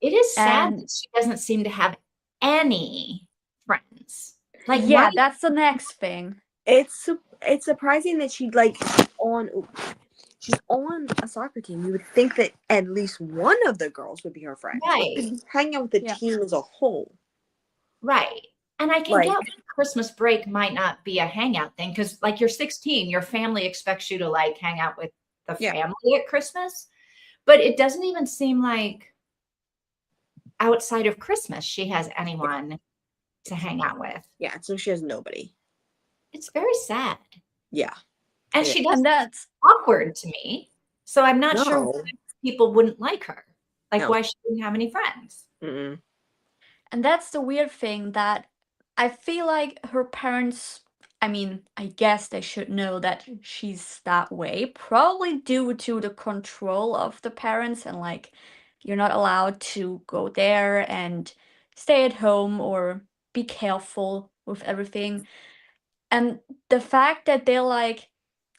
It is sad And that she doesn't seem to have any friends. Like, yeah, why? that's the next thing. It's surprising that on she's on a soccer team. You would think that at least one of the girls would be her friend. Right. Hang out with the Yeah. team as a whole. Right. And I can Like- get why Christmas break might not be a hangout thing because, like, you're 16, your family expects you to like hang out with the Yeah. family at Christmas, but it doesn't even seem like outside of Christmas she has anyone to hang out with. Yeah, so she has nobody. It's very sad. Yeah. And Yeah. she And doesn't that's awkward to me. So I'm not sure No. why people wouldn't like her. Like No. why she didn't have any friends. Mm-mm. And that's the weird thing, that I feel like her parents, I mean, I guess they should know that she's that way, probably due to the control of the parents, and like, you're not allowed to go there and stay at home or be careful with everything. And the fact that they're like,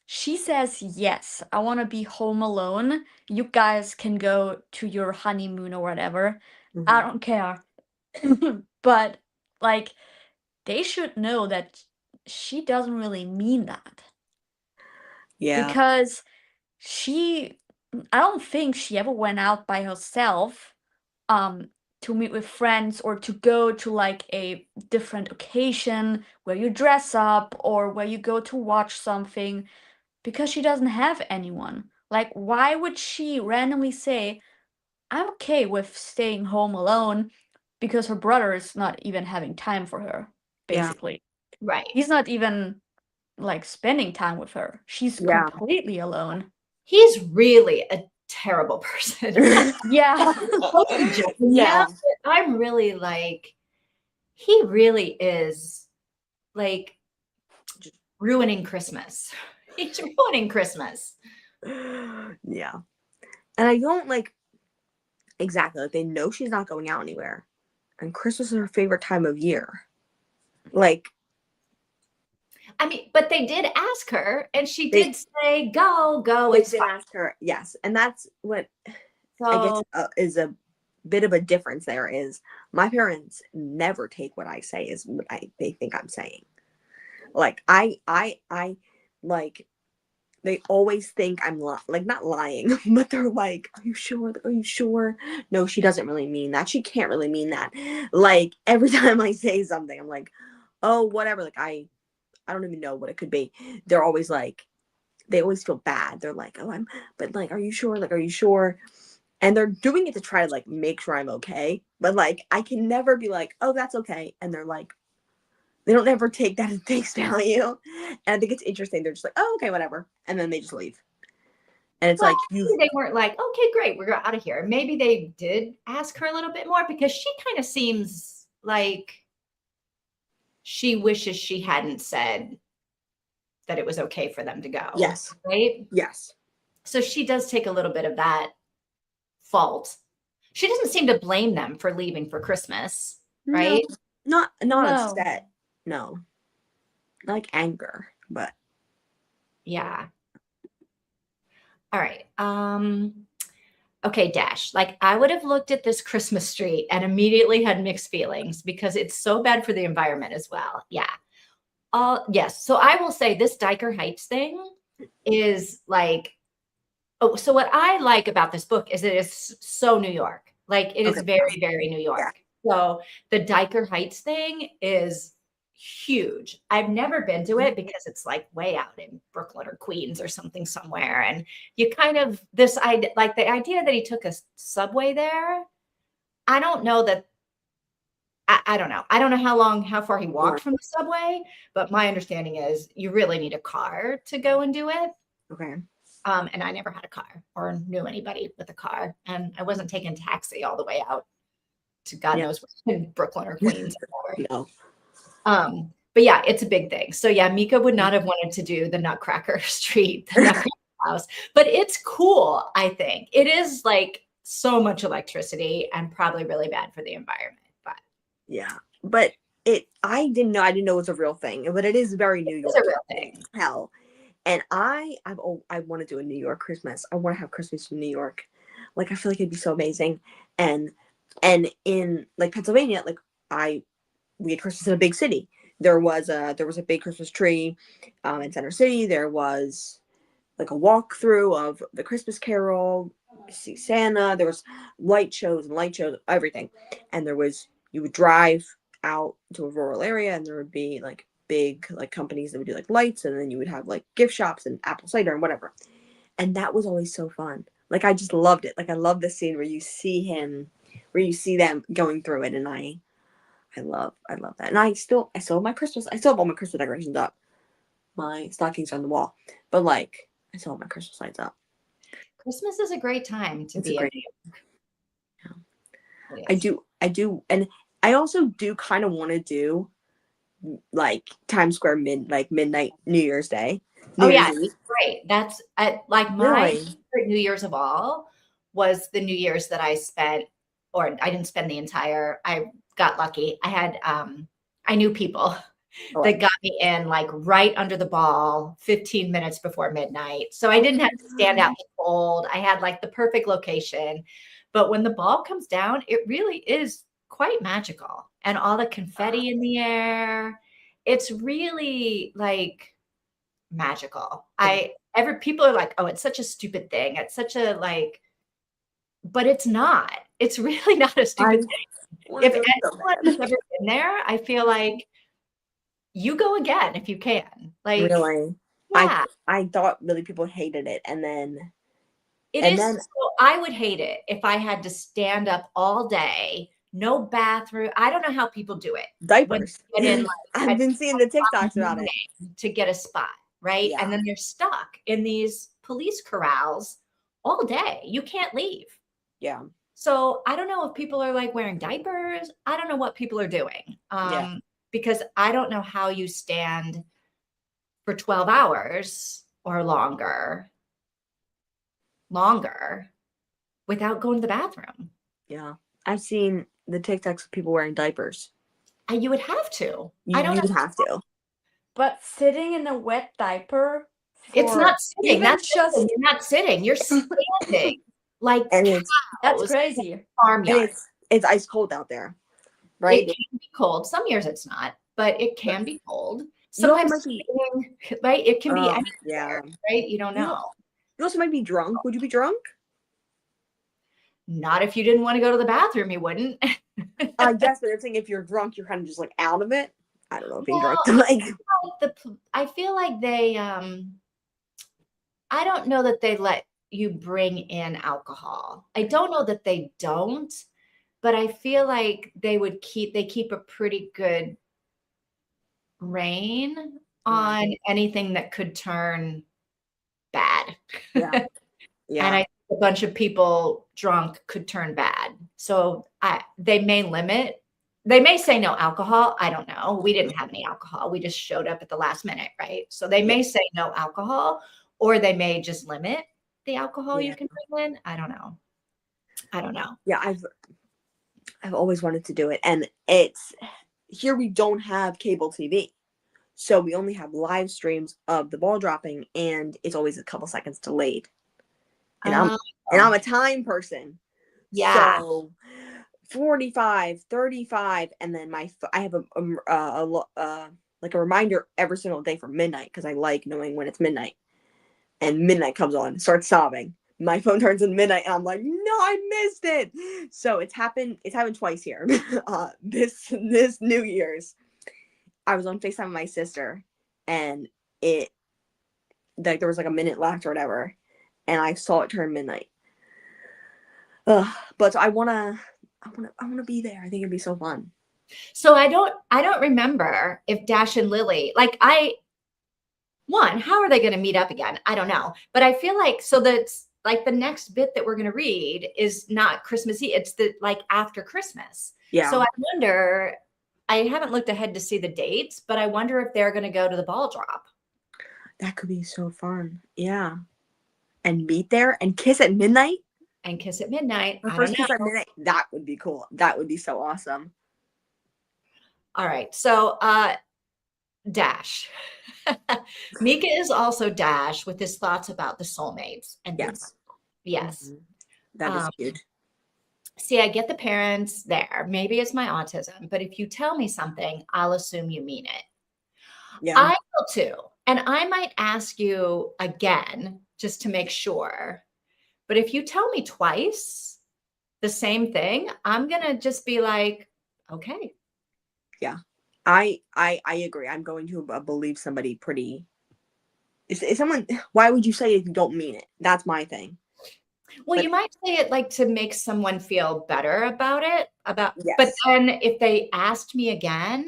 she says, yes, I want to be home alone. You guys can go to your honeymoon or whatever. I Mhm. don't care. But like, they should know that she doesn't really mean that, Yeah. because I don't think she ever went out by herself um to meet with friends or to go to like a different occasion where you dress up or where you go to watch something, because she doesn't have anyone. Like, why would she randomly say, I'm okay with staying home alone, because her brother is not even having time for her, Yeah. basically. Right. He's not even like spending time with her. She's Yeah. completely alone. He's really a terrible person. Yeah. Yeah. I'm really like, he really is like ruining Christmas. He's ruining Christmas. Yeah. And I don't like, exactly, like, they know she's not going out anywhere. and Christmas is her favorite time of year. Like, I mean, but they did ask her, and she They- did say, "Go, go." they It's did fine. ask her, yes, and that's what I So guess is a bit of a difference. There is my parents never take what I say as what they think I'm saying. Like I like they always think I'm like not lying, but they're like, "Are you sure? Are you sure?" No, she doesn't really mean that. She can't really mean that. Like every time I say something, I'm like, "Oh, whatever." Like I don't even know what it could be. They're always like, they always feel bad. They're like, "Oh, but like, are you sure? Like, are you sure?" And they're doing it to try to like make sure I'm okay. But like, I can never be like, "Oh, that's okay." And they're like, they don't ever take that at face value. And I think it's interesting. They're just like, "Oh, okay, whatever," and then they just leave. And it's well, like maybe they weren't like, "Okay, great, we're out of here." Maybe they did ask her a little bit more because she kind of seems like she wishes she hadn't said that it was okay for them to go. yes, Right. yes. So she does take a little bit of that fault. She doesn't seem to blame them for leaving for Christmas. No, Right. not No. upset. No, like anger, but Yeah. All right. Okay, Dash. Like I would have looked at this Christmas tree and immediately had mixed feelings because it's so bad for the environment as well. Yeah. Yes. So I will say this Diker Heights thing is like, oh, so what I like about this book is it is so New York. Like it is okay, very, very New yeah, York. So the Diker Heights thing is huge. I've never been to it because it's like way out in Brooklyn or Queens or something somewhere. And you kind of this idea, like the idea that he took a subway there. I don't know that I don't know. I don't know how far he walked or from the subway, but my understanding is you really need a car to go and do it. okay, And I never had a car or knew anybody with a car. And I wasn't taking taxi all the way out to God yeah, knows where in Brooklyn or Queens or whatever. no, But yeah, it's a big thing. So yeah, Mika would not have wanted to do the Nutcracker Street, the Nutcracker House, but it's cool. I think it is like so much electricity and probably really bad for the environment. But yeah, but I didn't know it was a real thing, but it is very New it's York. a real thing. Hell, and I want to do a New York Christmas. I want to have Christmas in New York. Like I feel like it'd be so amazing. And in like Pennsylvania, like we had Christmas in a big city. There was a big Christmas tree in Center City. There was like a walkthrough of the Christmas Carol, see Santa. There was light shows, everything. And you would drive out to a rural area, and there would be like big like companies that would do like lights, and then you would have like gift shops and apple cider and whatever. And that was always so fun. Like I just loved it. Like I love the scene where you see them going through it, and I love that. And I still have I still have all my Christmas decorations up. My stockings are on the wall, but like I still have my Christmas lights up. Christmas is a great time to It's a be in great. New York. It I do, and I also do kind of want to do like Times Square midnight New Year's Day, Oh New Year's yeah, Eve. great. That's like my Really? favorite New Year's of all was the New Year's that I spent, or I didn't spend the entire. I got lucky. I knew people Oh, that got me in like right under the ball, 15 minutes before midnight. So I didn't have to stand out in the cold. I had like the perfect location. But when the ball comes down, it really is quite magical. And all the confetti in the air. It's really like magical. People are like, "Oh, it's such a stupid thing. It's such a like," but it's not. It's really not a I stupid thing. want to If do it so anyone has bad. ever been there, I feel like you go again if you can. Like, Really, yeah, I thought really people hated it, and then it and is. then So I would hate it if I had to stand up all day, no bathroom. I don't know how people do it when diapers. they get in like I've at been seeing 12 the o'clock in TikToks the about it. morning to get a spot, right? Yeah, And then they're stuck in these police corrals all day. You can't leave. yeah, So I don't know if people are like wearing diapers. I don't know what people are doing. yeah. Because I don't know how you stand for 12 hours or longer without going to the bathroom. Yeah, I've seen the TikToks of people wearing diapers. You would have to. You would have to. But sitting in a wet diaper It's for not sitting. even That's just you're not sitting. You're standing like And it's that's cows crazy. in a farmyard. and it's ice cold out there, right? It can be cold. Some years it's not, but it can be cold. You know, Sometimes, right? It can be anywhere, yeah. right? You don't You know. You also might be drunk. Would you be drunk? Not if you didn't want to go to the bathroom, you wouldn't. I guess, but I'm saying if you're drunk, you're kind of just like out of it. I don't know, being Well, drunk. Like, I feel like they I don't know that they let you bring in alcohol. I don't know that they don't, but I feel like they keep a pretty good rein on anything that could turn bad. yeah, yeah. And I think a bunch of people drunk could turn bad. So they may say no alcohol. I don't know. We didn't have any alcohol. We just showed up at the last minute, right? So they may say no alcohol, or they may just limit the alcohol you can bring in. I don't know. Yeah, I've always wanted to do it. And it's here we don't have cable TV. So we only have live streams of the ball dropping, and it's always a couple seconds delayed. And I'm a time person. Yeah. So 45, 35, and then I have like a reminder every single day for midnight because I like knowing when it's midnight. And midnight comes on, starts sobbing. My phone turns in midnight, and I'm like, no, I missed it. So it's happened twice here. This New Year's, I was on FaceTime with my sister, and there was like a minute left or whatever, and I saw it turn midnight. But I wanna be there. I think it'd be so fun. So I don't remember if Dash and Lily, how are they going to meet up again? I don't know. But I feel like, so that's like the next bit that we're going to read is not Christmas Eve. It's after Christmas. Yeah. So I wonder, I haven't looked ahead to see the dates, but I wonder if they're going to go to the ball drop. That could be so fun. Yeah. And meet there and kiss at midnight. The first kiss at midnight. That would be cool. That would be so awesome. All right. So, Dash. Mika is also Dash with his thoughts about the soulmates. And yes. Yes. Mm-hmm. That is huge. See, I get the parents there. Maybe it's my autism, but if you tell me something, I'll assume you mean it. Yeah. I will too. And I might ask you again just to make sure. But if you tell me twice the same thing, I'm going to just be like, okay. Yeah. I agree. I'm going to believe somebody pretty. Is someone? Why would you say it if you don't mean it? That's my thing. Well, you might say it like to make someone feel better about it. Yes. But then if they asked me again,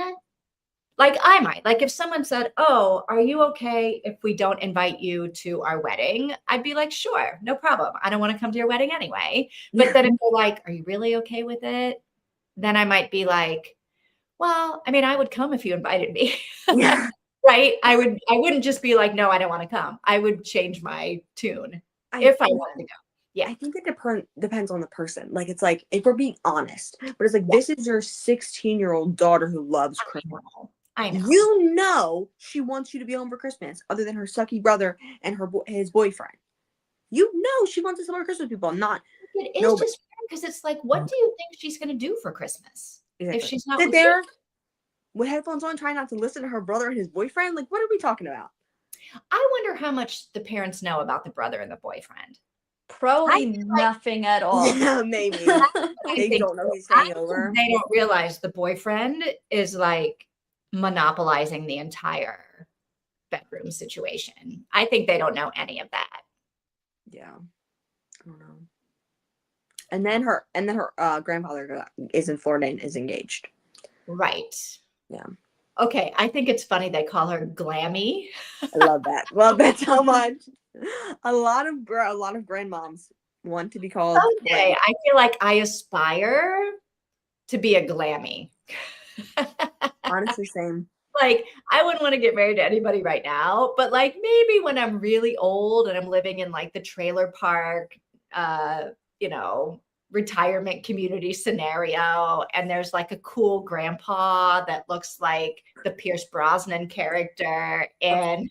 like I might, like if someone said, "Oh, are you okay if we don't invite you to our wedding?" I'd be like, "Sure, no problem. I don't want to come to your wedding anyway." But then if they're like, "Are you really okay with it?" Then I might be like, well, I mean, I would come if you invited me. Yeah. Right? I wouldn't just be like, no, I don't want to come. I would change my tune if I wanted to go. Yeah. I think it depends on the person. Like, it's like, if we're being honest, but it's like, this is your 16-year-old daughter who loves Christmas. I know. You know she wants you to be home for Christmas, other than her sucky brother and his boyfriend. You know she wants to celebrate Christmas with people, not. It is just because it's like, what do you think she's going to do for Christmas? Exactly. If she's not sit there with headphones on, trying not to listen to her brother and his boyfriend, like, what are we talking about? I wonder how much the parents know about the brother and the boyfriend. Probably nothing at all. Yeah, maybe. They don't know he's staying over. They don't realize the boyfriend is like monopolizing the entire bedroom situation. I think they don't know any of that. Yeah. I don't know. And then her grandfather is in Florida and is engaged. Right. Yeah. Okay. I think it's funny they call her Glammy. I love that. Love that so much. A lot of grandmoms want to be called. Someday, I feel like I aspire to be a Glammy. Honestly, same. Like, I wouldn't want to get married to anybody right now, but like maybe when I'm really old and I'm living in like the trailer park, retirement community scenario, and there's like a cool grandpa that looks like the Pierce Brosnan character in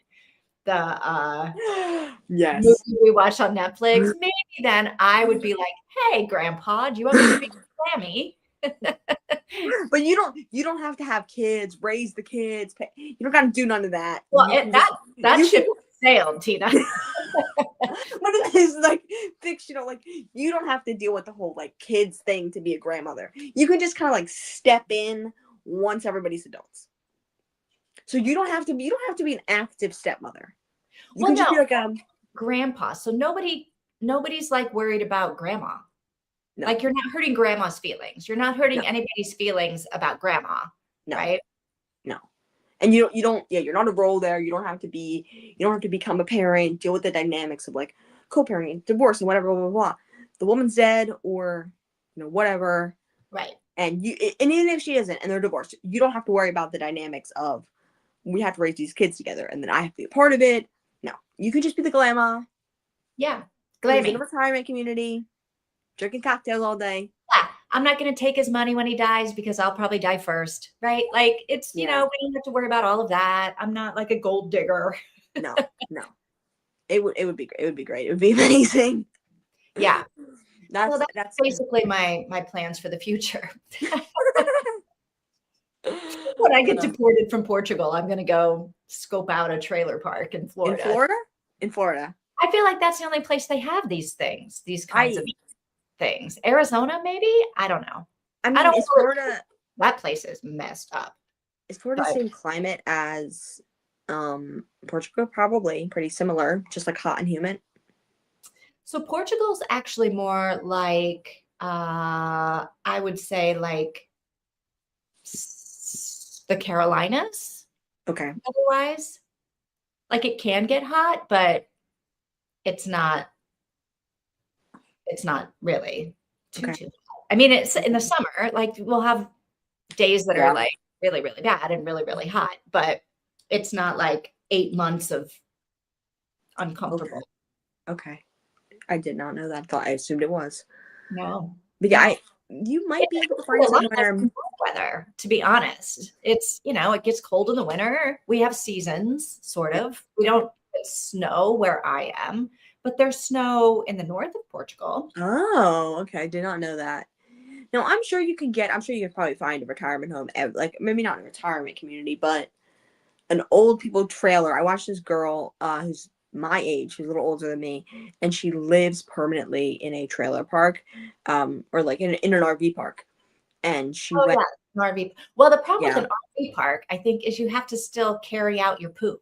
the Yes. movie we watched on Netflix, maybe then I would be like, hey, grandpa, do you want me to be Sammy? But you don't have to have kids, raise the kids. You don't got to do none of that. Well, that ship sailed, Tina. But it is like fictional. Like you don't have to deal with the whole like kids thing to be a grandmother. You can just kind of like step in once everybody's adults. So you don't have to be an active stepmother. You can just be like grandpa. So nobody's like worried about grandma. No. Like you're not hurting grandma's feelings. You're not hurting anybody's feelings about grandma. No. Right? No. And you're not a role there. You don't have to become a parent, deal with the dynamics of like co-parenting, divorce, and whatever, blah, blah, blah. The woman's dead or, whatever. Right. And even if she isn't and they're divorced, you don't have to worry about the dynamics of we have to raise these kids together and then I have to be a part of it. No. You can just be the grandma. Yeah. Glamming. In a retirement community, drinking cocktails all day. Yeah. I'm not going to take his money when he dies because I'll probably die first, right? Like it's, we don't have to worry about all of that. I'm not like a gold digger. No. It would be great. It would be amazing. Yeah. That's basically my plans for the future. When I get deported from Portugal, I'm going to go scope out a trailer park in Florida. In Florida. I feel like that's the only place they have these things, these kinds of things. Arizona, maybe? I don't know. I mean, is Florida, that place is messed up. Is Florida the same climate as Portugal? Probably pretty similar, just like hot and humid. So Portugal's actually more like I would say like the Carolinas. Okay. Otherwise, like it can get hot, but it's not really too hot. I mean, it's in the summer, like we'll have days that are like really, really bad and really, really hot, but it's not like 8 months of uncomfortable. Okay. I did not know that. I assumed it was. No. But yeah, you might be able to find somewhere. Weather, to be honest. It's, it gets cold in the winter. We have seasons, sort of. We don't get snow where I am, but there's snow in the north of Portugal. Oh, okay. I did not know that. No, I'm sure you can probably find a retirement home, like maybe not a retirement community, but an old people trailer. I watched this girl who's my age, who's a little older than me, and she lives permanently in a trailer park, or like in an RV park. And she went an RV. Well, the problem with an RV park, I think, is you have to still carry out your poop.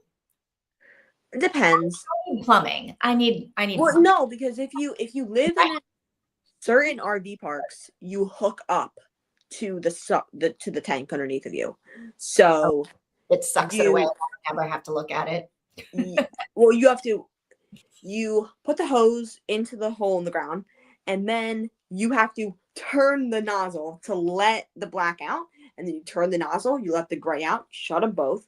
It depends. I need plumbing. I need. Well, plumbing. No, because if you live in certain RV parks, you hook up to the tank underneath of you. So it sucks it away. I never have to look at it. Well, you put the hose into the hole in the ground, and then you have to turn the nozzle to let the black out, and then you turn the nozzle, you let the gray out, shut them both,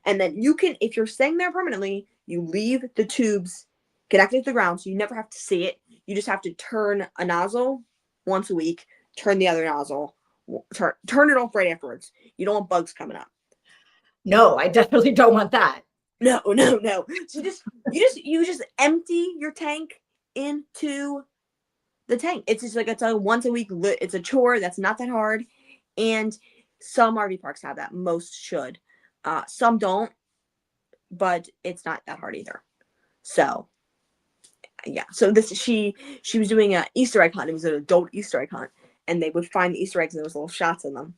and then you can, if you're staying there permanently, you leave the tubes connected to the ground, so you never have to see it. You just have to turn a nozzle once a week, turn the other nozzle, turn it off right afterwards. You don't want bugs coming up. No, I definitely don't want that. No. So you just empty your tank into the tank. It's just like it's a once a week. It's a chore that's not that hard, and some RV parks have that. Most should. Some don't, but it's not that hard either. So yeah. So she was doing an Easter egg hunt. It was an adult Easter egg hunt, and they would find the Easter eggs and there was little shots in them,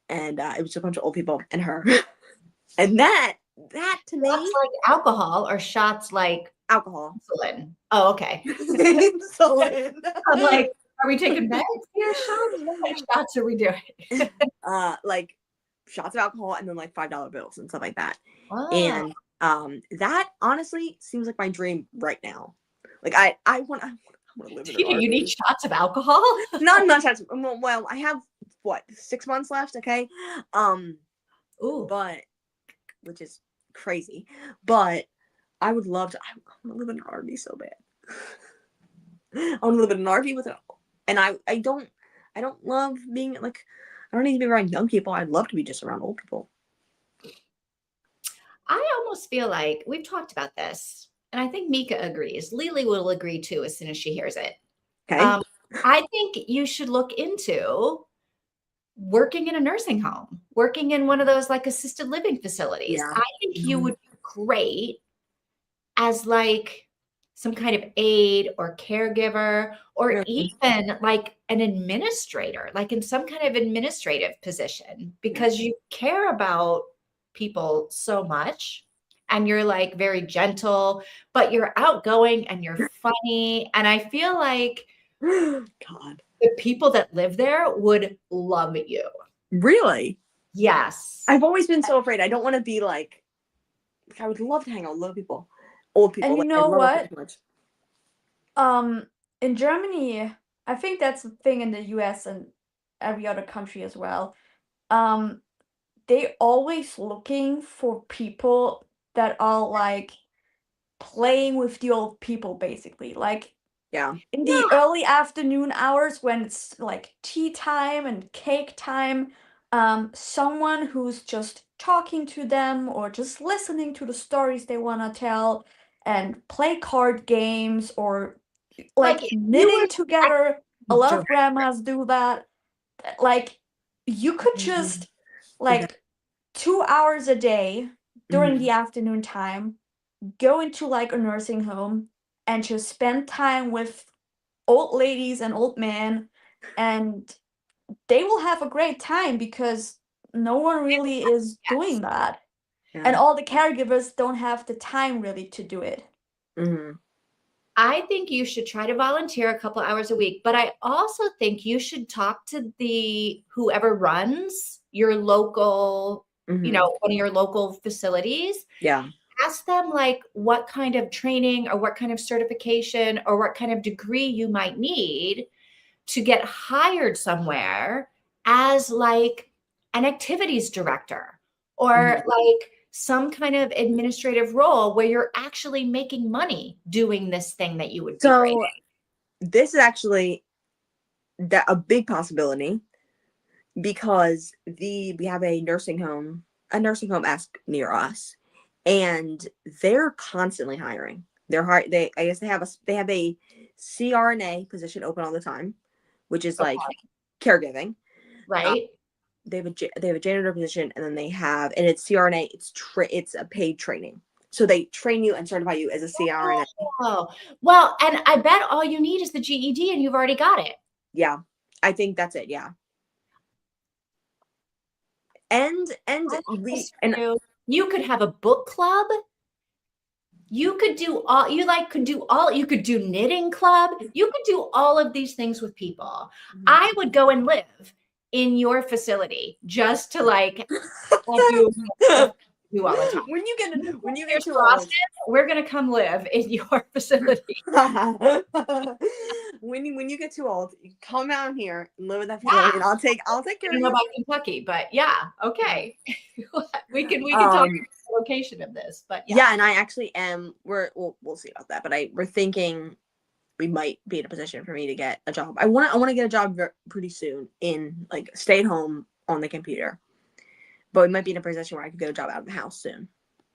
and it was a bunch of old people and her, and that to me, shots like alcohol or shots like alcohol. Insulin. Oh, okay. Insulin. I'm like, are we taking meds here? Shots? What kind of shots are we doing? Like shots of alcohol and then like $5 bills and stuff like that. Wow. And that honestly seems like my dream right now. Like I want to live in You need shots of alcohol? Not shots. Well, I have 6 months left. Okay. Ooh. But which is crazy. But I would love to. I want to live in an RV so bad. I want to live in an RV with And I don't love being like, I don't need to be around young people. I'd love to be just around old people. I almost feel like we've talked about this, and I think Mika agrees. Lily will agree too as soon as she hears it. Okay. I think you should look into working in a nursing home, working in one of those like assisted living facilities. Yeah. I think you would be great as like some kind of aide or caregiver, or Really? even like an administrator, like in some kind of administrative position, because you care about people so much and you're like very gentle, but you're outgoing and you're funny. And I feel like God. the people that live there would love you. Really? Yes. I've always been so afraid. I don't want to be like I would love to hang out with little people, old people. And you Like, I know love what? it so much. In Germany, I think that's a thing in the US and every other country as well. Um, they always looking for people that are like playing with the old people, basically. Like Yeah. in the early afternoon hours when it's like tea time and cake time, someone who's just talking to them or just listening to the stories they want to tell and play card games or Like like if you knitting were together. A lot of direct, grandmas do that. Like you could just Okay. like 2 hours a day during Mhm. the afternoon time go into like a nursing home and just spend time with old ladies and old men, and they will have a great time because no one really is yes. doing that. And Yeah. all the caregivers don't have the time really to do it. Mhm. I think you should try to volunteer a couple hours a week, but I also think you should talk to the whoever runs your local, Mhm. one of your local facilities. Yeah. Ask them like what kind of training or what kind of certification or what kind of degree you might need to get hired somewhere as like an activities director or Mhm. like some kind of administrative role where you're actually making money doing this thing that you would be great So this is actually a big possibility because we have a nursing home esque near us, and they're constantly hiring. They I guess they have a CRNA position open all the time, which is at. like Okay, caregiving. right? They have a janitor position, and then they have, and it's CRNA. It's a paid training, so they train you and certify you as a CRNA. Oh, well, and I bet all you need is the GED and you've already got it. Yeah, I think that's it. Yeah, and I like we this for and you. You could have a book club. You could do all you could do knitting club. You could do all of these things with people. I would go and live in your facility just to like do stuff do all the time. when you Here's get too old. Boston, we're gonna come live in your facility. When you get too old, you come down here and live with that Yeah. facility, and I'll take I care don't of know you. about Kentucky, but yeah, okay. We can talk about the location of this, but Yeah, and I actually am. We'll see about that, but we're thinking we might be in a position for me to get a job. I want to get a job pretty soon in like stay at home on the computer, but we might be in a position where I could get a job out of the house soon.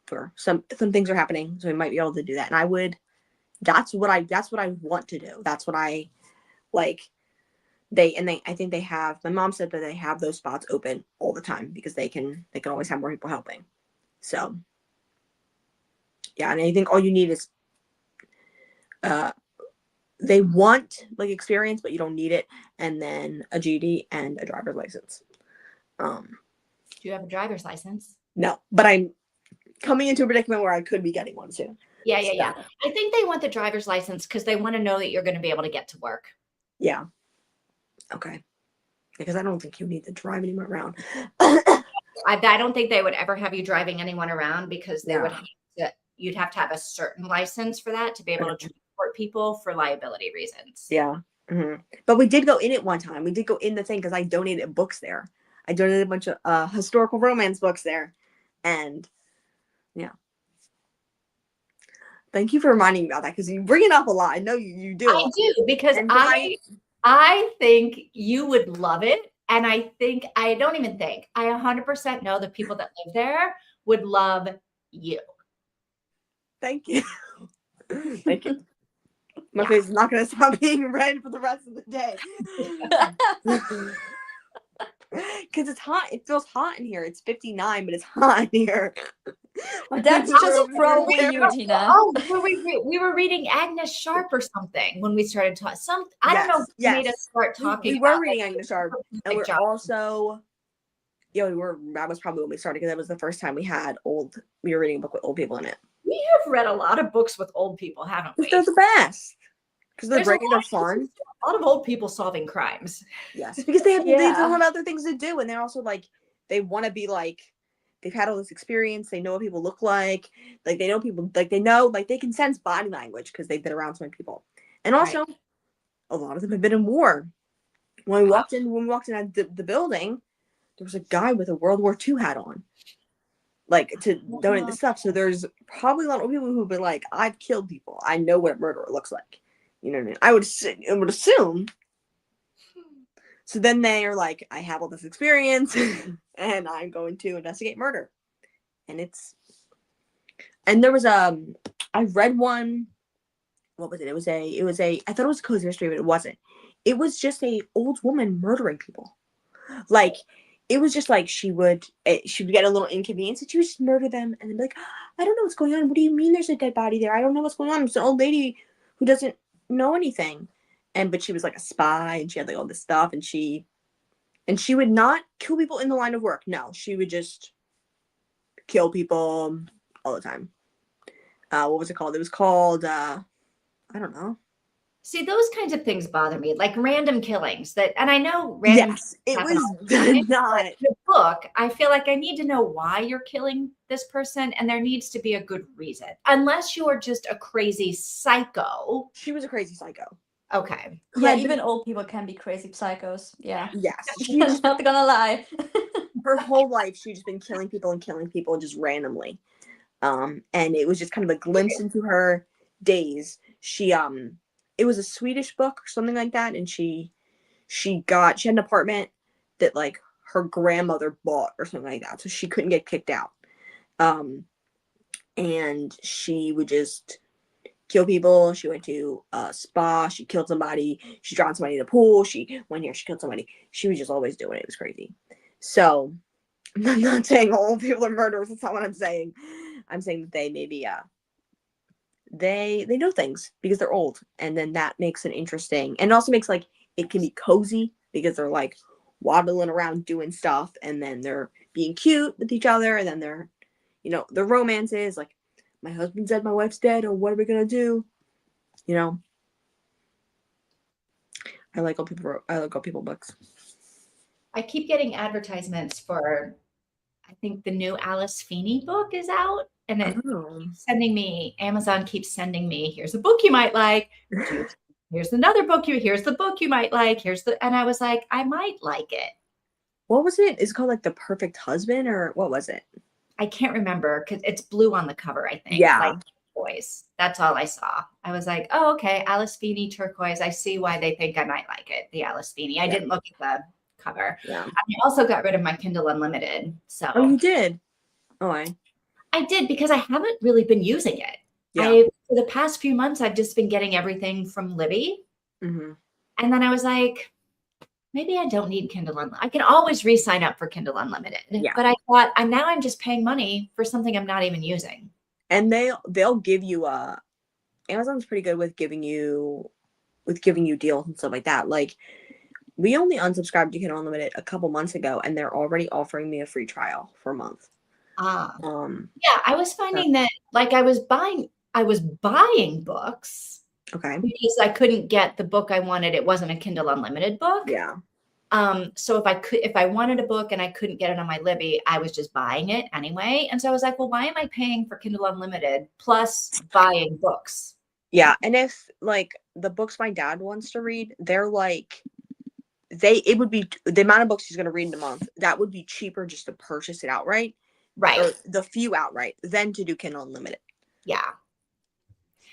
For some things are happening, so we might be able to do that, and I would. That's what I want to do. That's what I like. I think they have. My mom said that they have those spots open all the time because they can always have more people helping. So yeah, and I think all you need is they want like experience, but you don't need it, and then a GD and a driver's license. do you have a driver's license? No, but I'm coming into a predicament where I could be getting one soon. Yeah, So, I think they want the driver's license because they want to know that you're going to be able to get to work. yeah. Okay. Because I don't think you need to drive anyone around. I don't think they would ever have you driving anyone around because they would you'd have to have a certain license for that to be able to transport people for liability reasons. Yeah. Mm-hmm. But we did go in it one time. We did go in the thing because I donated books there. I donated a bunch of historical romance books there. And yeah. Thank you for reminding me about that because you bring it up a lot. I know you do. I do because And I think you would love it. And I don't even think, I 100% know the people that live there would love you. Thank you. Thank you. My Yeah. face is not going to stop being red for the rest of the day. Because it's hot. It feels hot in here. It's 59, but it's hot in here. That's just probably you, Tina. Oh, we were reading Agnes Sharp or something when we started talking. I don't know what made us start talking. We were reading Agnes Sharp, and we're also, that was probably when we started, because that was the first time we were reading a book with old people in it. We have read a lot of books with old people, haven't we? They're the best. Because they're great and they're fun. A lot of old people solving crimes. Yes, because they don't have other things to do, and they're also like, they want to be like, they've had all this experience. They know what people look like they know people, like they know, like they can sense body language because they've been around so many people, and also a lot of them have been in war. When we walked in at the building, there was a guy with a World War II hat on, like to donate the stuff. So there's probably a lot of people who've been like, I've killed people. I know what a murderer looks like. You know what I mean? I would assume. So then they are like, I have all this experience and I'm going to investigate murder. And there was I read one. What was it? It was a, I thought it was a cozy mystery, but it wasn't. It was just a old woman murdering people. Like, it was just like she would get a little inconvenience and she would just murder them and then be like, I don't know what's going on. What do you mean there's a dead body there? I don't know what's going on. It's an old lady who doesn't know anything. But she was like a spy and she had like all this stuff, and she would not kill people in the line of work. No, she would just kill people all the time. What was it called? It was called I don't know. See, those kinds of things bother me, like random killings. And I know random. Yes, it was not the book. I feel like I need to know why you're killing this person, and there needs to be a good reason. Unless you're just a crazy psycho. She was a crazy psycho. Okay. Yeah, even old people can be crazy psychos. Yeah. Yes. She's not gonna lie. Her whole life, she'd just been killing people just randomly. And it was just kind of a glimpse into her days. It was a Swedish book or something like that, and she had an apartment that like her grandmother bought or something like that, so she couldn't get kicked out. And she would just kill people. She went to a spa. She killed somebody. She drowned somebody in a pool. She killed somebody. She was just always doing it. It was crazy. So I'm not saying all people are murderers. That's not what I'm saying. I'm saying that they maybe they know things because they're old, and then that makes it interesting, and it also makes like it can be cozy because they're like waddling around doing stuff, and then they're being cute with each other, and then they're, the romance is like, my husband's dead, my wife's dead, or what are we gonna do? I like old people books. I keep getting advertisements for, I think the new Alice Feeney book is out, and Amazon keeps sending me, here's a book you might like. Here's another book here's the book you might like. And I was like, I might like it. What was it? Is it called like The Perfect Husband, or what was it? I can't remember because it's blue on the cover, I think. Yeah. Like turquoise. That's all I saw. I was like, oh, okay. Alice Feeney turquoise. I see why they think I might like it. The Alice Feeney. I didn't look at the cover. Yeah. I also got rid of my Kindle Unlimited. So. Oh, you did? Oh, I did because I haven't really been using it. Yeah. For the past few months, I've just been getting everything from Libby. Mm-hmm. And then I was like, maybe I don't need Kindle Unlimited. I can always re-sign up for Kindle Unlimited. Yeah. But I thought, and now I'm just paying money for something I'm not even using. And they'll give you Amazon's pretty good with giving you deals and stuff like that. Like, we only unsubscribed to Kindle Unlimited a couple months ago, and they're already offering me a free trial for a month. Yeah, I was finding that like I was buying books. Okay. Because I couldn't get the book I wanted. It wasn't a Kindle Unlimited book. Yeah. So if I wanted a book and I couldn't get it on my Libby, I was just buying it anyway. And so I was like, well, why am I paying for Kindle Unlimited plus buying books? Yeah. And if like the books my dad wants to read, they're like, it would be the amount of books he's going to read in a month. That would be cheaper just to purchase it outright. Right. Or the few outright than to do Kindle Unlimited. Yeah.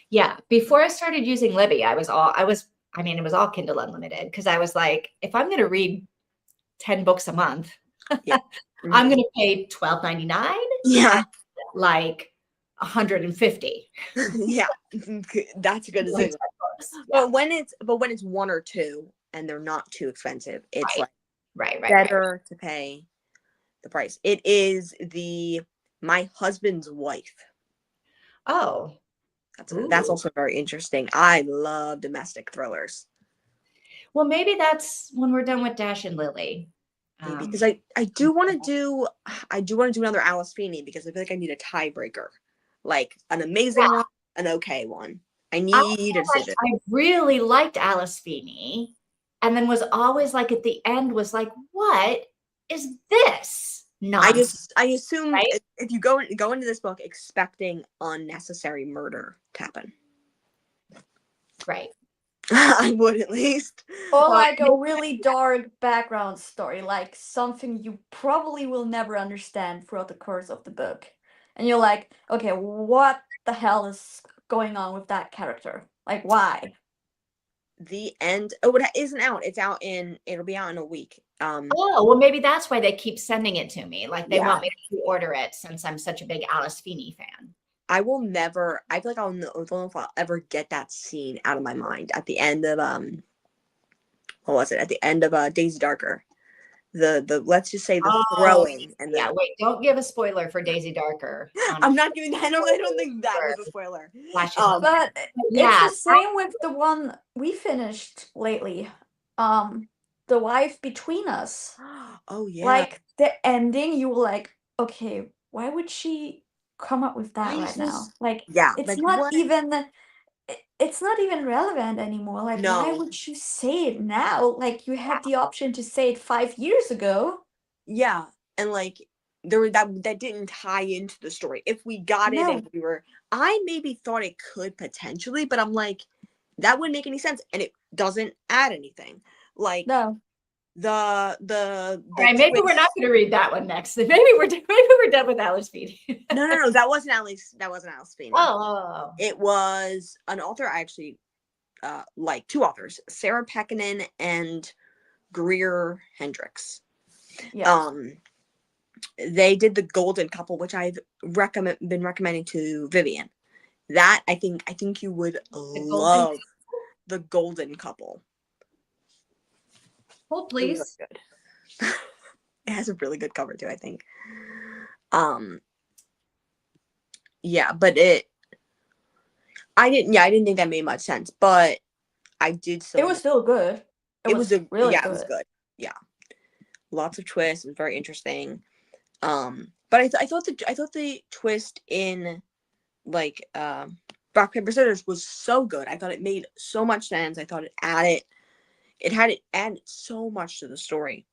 Yeah. Before I started using Libby, I I mean, it was all Kindle Unlimited because I was like, if I'm going to read 10 books a month, Yeah. I'm going to pay $12.99. Yeah. Like 150. Yeah. That's a good decision. Yeah. But when it's one or two and they're not too expensive, it's like Right. better to pay the price. It is My Husband's Wife. Oh, That's also very interesting. I love domestic thrillers. well, maybe that's when we're done with Dash and Lily. Maybe because I do want to do another Alice Feeney because I feel like I need a tiebreaker, like an amazing one, an okay one. I need a decision. I really liked Alice Feeney, and then was always like at the end was like, what is this nonsense? I assume right? if you go into this book expecting unnecessary murder to happen, Right. I would at least. Or like a really dark background story, like something you probably will never understand throughout the course of the book. And you're like, okay, what the hell is going on with that character? Like, why? The end. Oh, it isn't out. It'll be out in a week. Oh, well, maybe that's why they keep sending it to me. Like they Yeah. want me to order it since I'm such a big Alice Feeney fan. I feel like I don't know if I'll ever get that scene out of my mind at the end of what was it? At the end of Daisy Darker. The let's just say the throwing and yeah, wait, don't give a spoiler for Daisy Darker. I'm not giving that. I don't think that was a spoiler. But yeah, it's the same with the one we finished lately. The Wife Between Us. Oh yeah. Like the ending, you were like, okay, why would she come up with that right now? Like, yeah, it's like not what? it's not even relevant anymore. Like, why No. would you say it now? Like, you had the option to say it 5 years ago. Yeah, and like there was that didn't tie into the story. If we got it and I maybe thought it could potentially, but I'm like, that wouldn't make any sense, and it doesn't add anything. Like No. the right, maybe we're not going to read that one next. Maybe we're done with Alice Feeney. No, that wasn't Alice Feeney. Oh. It was an author I actually like, two authors, Sarah Pekkanen and Greer Hendricks. Yeah. They did The Golden Couple, which I've been recommending to Vivian. That I think you would love. The Golden Couple. Hold please. Really good. It has a really good cover too, I think. Yeah, but I didn't think that made much sense, but I did so. It was still good. It was really good. It was good. Yeah. Lots of twists. It was very interesting. But I thought the twist in like rock paper scissors was so good. I thought it made so much sense. I thought it added so much to the story.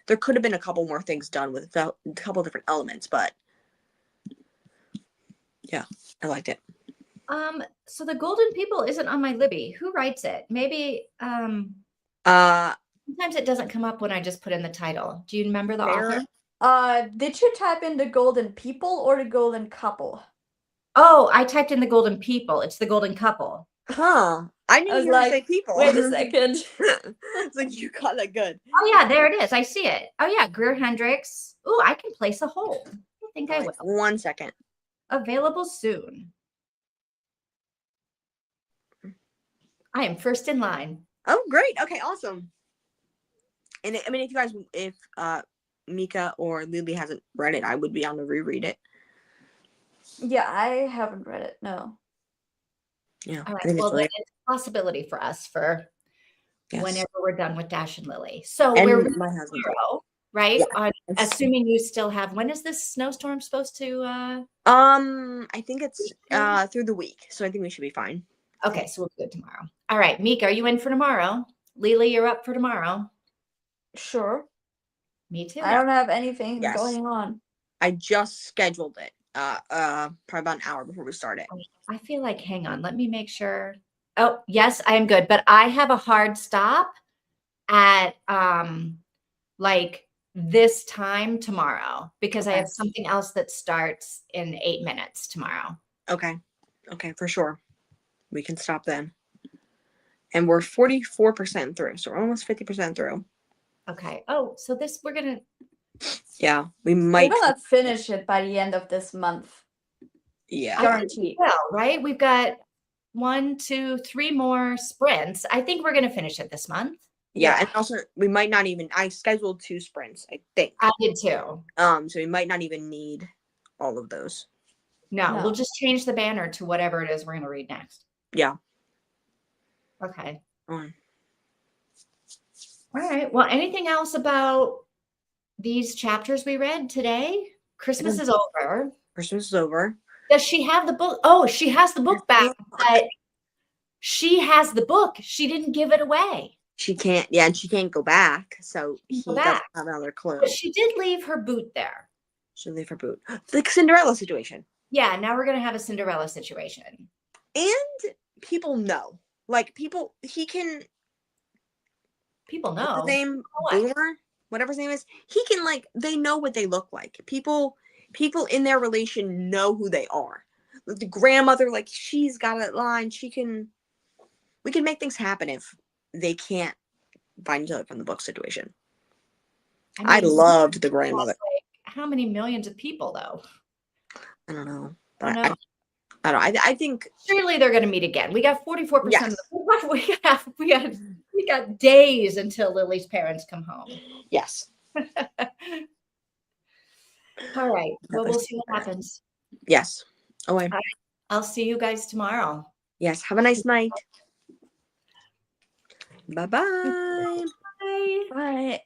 There could have been a couple more things done with a couple different elements, but yeah, I liked it. So The Golden People isn't on my Libby. Who writes it? Maybe sometimes it doesn't come up when I just put in the title. Do you remember the author? Did you type in The Golden People or The Golden Couple? Oh, I typed in The Golden People. It's The Golden Couple. Huh. I didn't hear you say people. Wait a second. It's like you got that good. Oh yeah, there it is. I see it. Oh yeah, Greer Hendricks. Oh, I can place a hold. I think I will. 1 second. Available soon. I am first in line. Oh, great. Okay, awesome. And if Mika or Lily hasn't read it, I would be on to reread it. Yeah, I haven't read it. No. Yeah. All right. Well, then it's a possibility for us for whenever we're done with Dash and Lily. So we're my husband, right? Yeah. Assuming you still have. When is this snowstorm supposed to? I think it's through the week, so I think we should be fine. Okay, so we'll do it tomorrow. All right, Mika, are you in for tomorrow? Lily, you're up for tomorrow. Sure. Me too. I don't have anything going on. I just scheduled it. Probably about an hour before we start it. I feel like, hang on, let me make sure. Oh, yes, I am good. But I have a hard stop at like this time tomorrow because I have something else that starts in 8 minutes tomorrow. Okay, for sure. We can stop then. And we're 44% through. So we're almost 50% through. Okay. Oh, so this we're gonna. Yeah, we might. We're gonna finish it by the end of this month. Yeah. Guaranteed. Well, right? We've got 1, 2, 3 more sprints. I think we're gonna finish it this month. Yeah, and also we might not even. I scheduled 2 sprints, I think. I did too. So we might not even need all of those. No, we'll just change the banner to whatever it is we're gonna read next. Yeah. Okay. All right. Well, anything else about these chapters we read today? Christmas is over. Christmas is over. Does she have the book? Oh, she has the book back, but she has the book. She didn't give it away. She can't. Yeah, and she can't go back. So he doesn't have another clue. But she did leave her boot there. She'll leave her boot. The Cinderella situation. Yeah, now we're gonna have a Cinderella situation. And people know. Like people know. His name Boomer, whatever his name is, he can they know what they look like. People in their relation know who they are. Like the grandmother, she's got a line. We can make things happen if they can't find each other from the book situation. I loved the grandmother. How many millions of people though? I don't know. But I don't. I think surely they're going to meet again. We got 44% of the we got days until Lily's parents come home. Yes. All right. Well, we'll see what happens. Yes. Oh, I'll see you guys tomorrow. Yes. Have a nice night. Bye-bye. Bye. Bye.